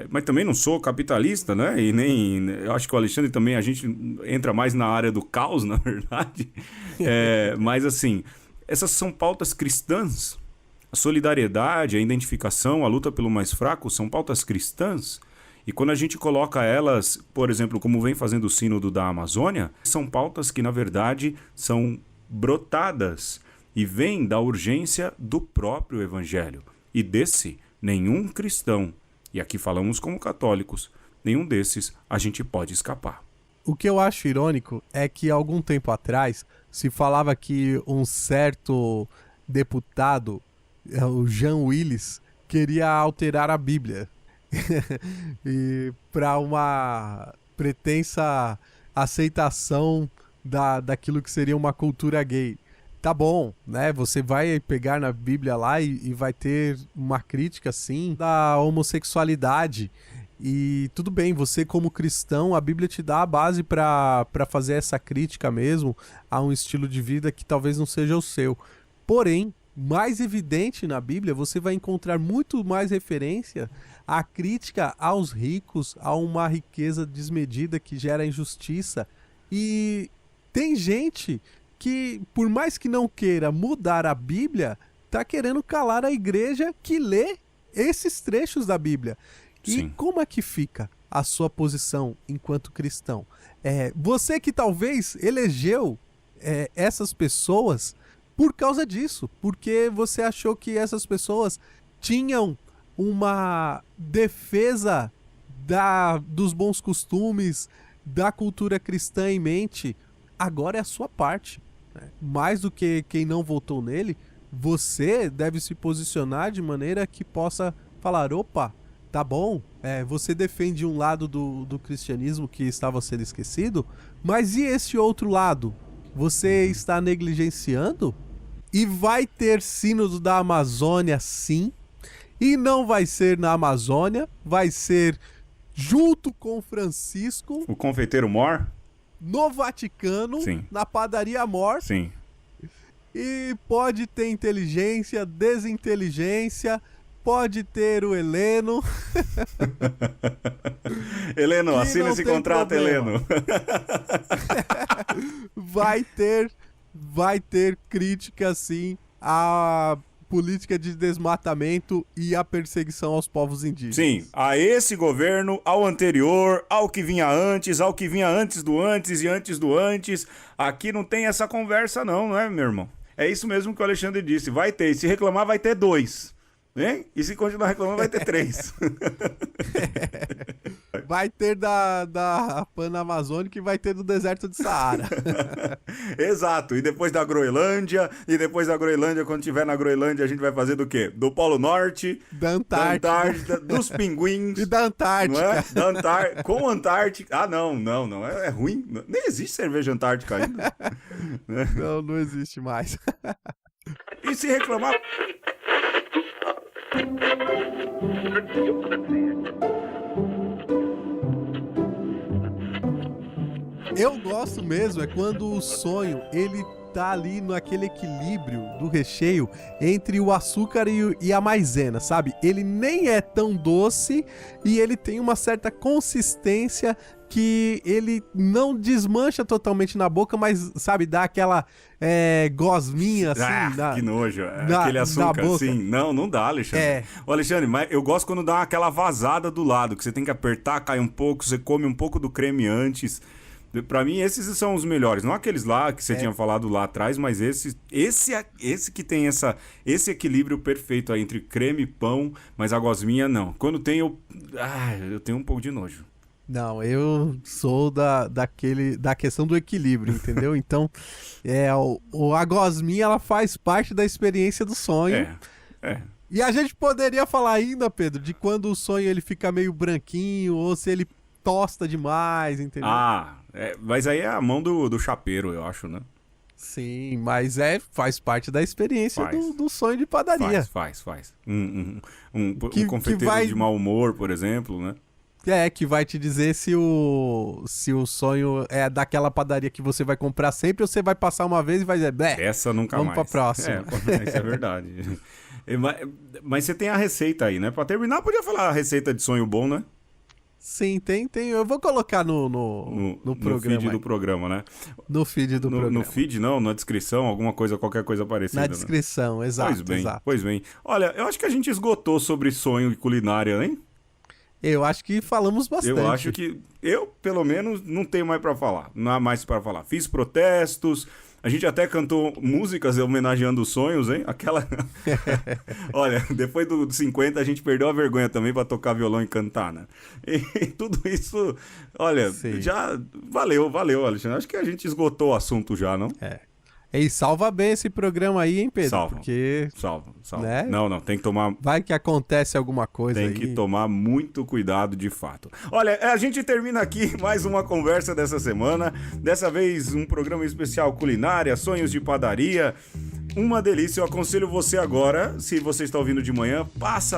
Speaker 1: mas também não sou capitalista, né? E nem... Eu acho que o Alexandre também, a gente entra mais na área do caos, na verdade. Mas assim, essas são pautas cristãs. A solidariedade, a identificação, a luta pelo mais fraco são pautas cristãs. E quando a gente coloca elas, por exemplo, como vem fazendo o Sínodo da Amazônia, são pautas que, na verdade, são brotadas e vêm da urgência do próprio Evangelho. E desse, nenhum cristão, e aqui falamos como católicos, nenhum desses a gente pode escapar.
Speaker 2: O que eu acho irônico é que, há algum tempo atrás, se falava que um certo deputado, o Jean Willis, queria alterar a Bíblia e para uma pretensa aceitação daquilo que seria uma cultura gay. Tá bom, né? Você vai pegar na Bíblia lá e vai ter uma crítica, sim, da homossexualidade. E tudo bem, você como cristão, a Bíblia te dá a base para fazer essa crítica mesmo a um estilo de vida que talvez não seja o seu. Porém, mais evidente na Bíblia, você vai encontrar muito mais referência à crítica aos ricos, a uma riqueza desmedida que gera injustiça. E tem gente que, por mais que não queira mudar a Bíblia, tá querendo calar a igreja que lê esses trechos da Bíblia. E
Speaker 1: Sim.
Speaker 2: Como é que fica a sua posição enquanto cristão? Você que talvez elegeu essas pessoas por causa disso, porque você achou que essas pessoas tinham uma defesa dos bons costumes, da cultura cristã em mente. Agora é a sua parte. Mais do que quem não votou nele, você deve se posicionar de maneira que possa falar, opa, tá bom, você defende um lado do cristianismo que estava sendo esquecido, mas e esse outro lado? Você está negligenciando? E vai ter sínodo da Amazônia, sim, e não vai ser na Amazônia, vai ser junto com Francisco,
Speaker 1: O confeiteiro Mor?
Speaker 2: no Vaticano,
Speaker 1: Sim.
Speaker 2: na padaria Mor.
Speaker 1: Sim.
Speaker 2: E pode ter inteligência, desinteligência, pode ter o Heleno.
Speaker 1: Heleno,
Speaker 2: Que
Speaker 1: assina
Speaker 2: não
Speaker 1: esse
Speaker 2: tem
Speaker 1: contrato,
Speaker 2: problema.
Speaker 1: Heleno.
Speaker 2: Vai ter crítica, sim, à política de desmatamento e à perseguição aos povos indígenas.
Speaker 1: Sim, a esse governo, ao anterior, ao que vinha antes, ao que vinha antes do antes e antes do antes. Aqui não tem essa conversa não é, meu irmão? É isso mesmo que o Alexandre disse, vai ter. Se reclamar, vai ter 2. Hein? E se continuar reclamando, vai ter 3.
Speaker 2: Vai ter da Panamazônica e vai ter do deserto de Saara.
Speaker 1: Exato. E depois da Groenlândia, quando tiver na Groenlândia, a gente vai fazer do quê? Do Polo Norte,
Speaker 2: Da Antártida.
Speaker 1: dos pinguins.
Speaker 2: E da Antártica.
Speaker 1: Não é? Da Antártica. Com Antártica. Ah, não. É ruim. Nem existe cerveja Antártica ainda.
Speaker 2: Não existe mais.
Speaker 1: E se reclamar...
Speaker 2: Eu gosto mesmo, é quando o sonho, ele tá ali naquele equilíbrio do recheio entre o açúcar e a maisena, sabe? Ele nem é tão doce e ele tem uma certa consistência que ele não desmancha totalmente na boca, mas, sabe, dá aquela gosminha assim.
Speaker 1: Que nojo. Aquele açúcar, assim. Não dá, Alexandre. Ô, Alexandre, mas eu gosto quando dá aquela vazada do lado, que você tem que apertar, cai um pouco, você come um pouco do creme antes. Pra mim, esses são os melhores. Não aqueles lá que você tinha falado lá atrás, mas esse que tem esse equilíbrio perfeito aí entre creme e pão, mas a gosminha não. Quando tem, eu tenho um pouco de nojo.
Speaker 2: Não, eu sou da questão do equilíbrio, entendeu? Então, a gosminha, ela faz parte da experiência do sonho. E a gente poderia falar ainda, Pedro, de quando o sonho ele fica meio branquinho ou se ele tosta demais, entendeu?
Speaker 1: Mas aí é a mão do chapeiro, eu acho, né?
Speaker 2: Sim, mas faz parte da experiência do sonho de padaria.
Speaker 1: Faz. Um confeiteiro de mau humor, por exemplo, né?
Speaker 2: Que vai te dizer se o sonho é daquela padaria que você vai comprar sempre ou você vai passar uma vez e vai dizer,
Speaker 1: essa nunca
Speaker 2: vamos
Speaker 1: mais.
Speaker 2: Pra próxima.
Speaker 1: Isso é verdade. Mas você tem a receita aí, né? Pra terminar, podia falar a receita de sonho bom, né?
Speaker 2: Sim, tem. Eu vou colocar no programa.
Speaker 1: No feed do programa, né?
Speaker 2: No feed do programa.
Speaker 1: No feed, não? Na descrição, qualquer coisa parecida.
Speaker 2: Na descrição, né? Exato.
Speaker 1: Pois bem. Olha, eu acho que a gente esgotou sobre sonho e culinária, hein?
Speaker 2: Eu acho que falamos bastante.
Speaker 1: Eu acho que pelo menos, não tenho mais pra falar. Não há mais pra falar. Fiz protestos. A gente até cantou músicas homenageando os sonhos, hein? Aquela... Olha, depois do 50 a gente perdeu a vergonha também pra tocar violão e cantar, né? E tudo isso, olha, já valeu, Alexandre. Acho que a gente esgotou o assunto já, não?
Speaker 2: E salva bem esse programa aí, hein, Pedro?
Speaker 1: Salva.
Speaker 2: Porque...
Speaker 1: Salva.
Speaker 2: Né?
Speaker 1: Não, tem que tomar...
Speaker 2: Vai que acontece alguma coisa aí.
Speaker 1: Tem que tomar muito cuidado, de fato. Olha, a gente termina aqui mais uma conversa dessa semana. Dessa vez, um programa especial culinária, sonhos de padaria. Uma delícia, eu aconselho você agora, se você está ouvindo de manhã,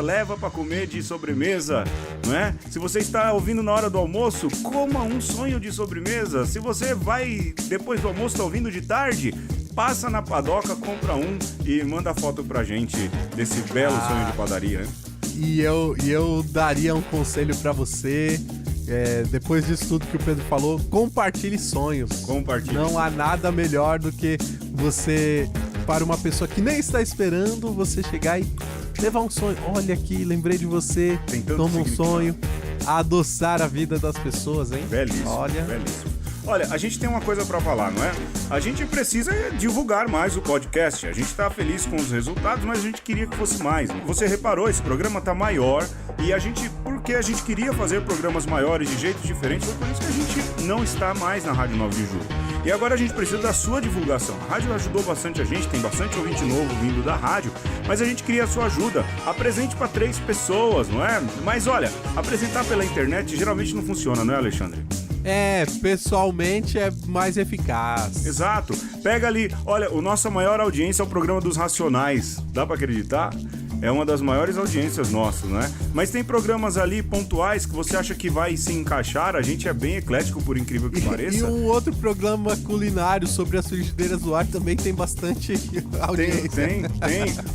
Speaker 1: leva para comer de sobremesa, não é? Se você está ouvindo na hora do almoço, coma um sonho de sobremesa. Se você vai, depois do almoço, está ouvindo de tarde, passa na padoca, compra um e manda foto pra gente desse belo sonho de padaria, né?
Speaker 2: E eu daria um conselho pra você, depois disso tudo que o Pedro falou, compartilhe sonhos. Não há nada melhor do que você, para uma pessoa que nem está esperando, você chegar e levar um sonho. Olha aqui, lembrei de você, toma um sonho, adoçar a vida das pessoas, hein?
Speaker 1: Belíssimo, belíssimo. Olha, a gente tem uma coisa pra falar, não é? A gente precisa divulgar mais o podcast. A gente tá feliz com os resultados, mas a gente queria que fosse mais. Você reparou, esse programa tá maior e porque a gente queria fazer programas maiores de jeitos diferentes, foi por isso que a gente não está mais na Rádio 9 de Julho. E agora a gente precisa da sua divulgação. A rádio ajudou bastante a gente, tem bastante ouvinte novo vindo da rádio, mas a gente queria a sua ajuda. Apresente para 3 pessoas, não é? Mas olha, apresentar pela internet geralmente não funciona, não é, Alexandre?
Speaker 2: Pessoalmente é mais eficaz.
Speaker 1: Exato. Pega ali, olha, a nossa maior audiência é o programa dos Racionais. Dá pra acreditar? É uma das maiores audiências nossas, né? Mas tem programas ali pontuais que você acha que vai se encaixar. A gente é bem eclético, por incrível que pareça.
Speaker 2: E um outro programa culinário sobre as frigideiras do ar também tem bastante audiência.
Speaker 1: Tem.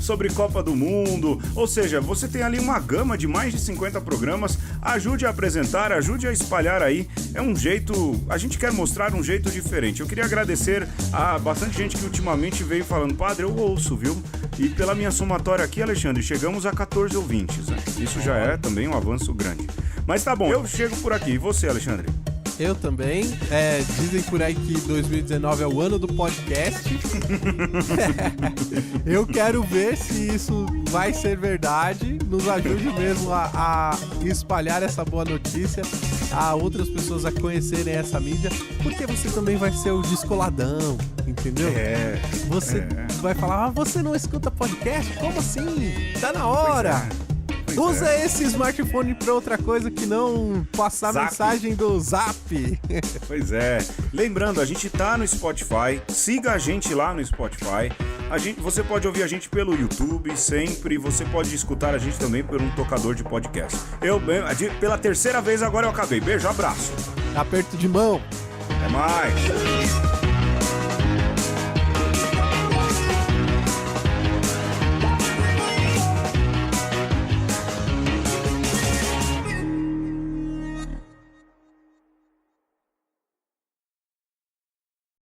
Speaker 1: Sobre Copa do Mundo. Ou seja, você tem ali uma gama de mais de 50 programas. Ajude a apresentar, ajude a espalhar aí. É um jeito... A gente quer mostrar um jeito diferente. Eu queria agradecer a bastante gente que ultimamente veio falando, padre, eu ouço, viu? E pela minha somatória aqui, Alexandre, chegamos a 14 ouvintes, né? Isso já é também um avanço grande. Mas tá bom, eu chego por aqui. E você, Alexandre?
Speaker 2: Eu também. Dizem por aí que 2019 é o ano do podcast. Eu quero ver se isso vai ser verdade. Nos ajude mesmo a espalhar essa boa notícia, a outras pessoas a conhecerem essa mídia, porque você também vai ser o descoladão, entendeu? Você vai falar, você não escuta podcast? Como assim? Tá na hora! Usa esse smartphone pra outra coisa que não passar
Speaker 1: Zap.
Speaker 2: mensagem do Zap.
Speaker 1: Pois é. Lembrando, a gente tá no Spotify. Siga a gente lá no Spotify. Você pode ouvir a gente pelo YouTube sempre. Você pode escutar a gente também por um tocador de podcast. Pela terceira vez agora eu acabei. Beijo, abraço.
Speaker 2: Aperto de mão.
Speaker 1: Até mais.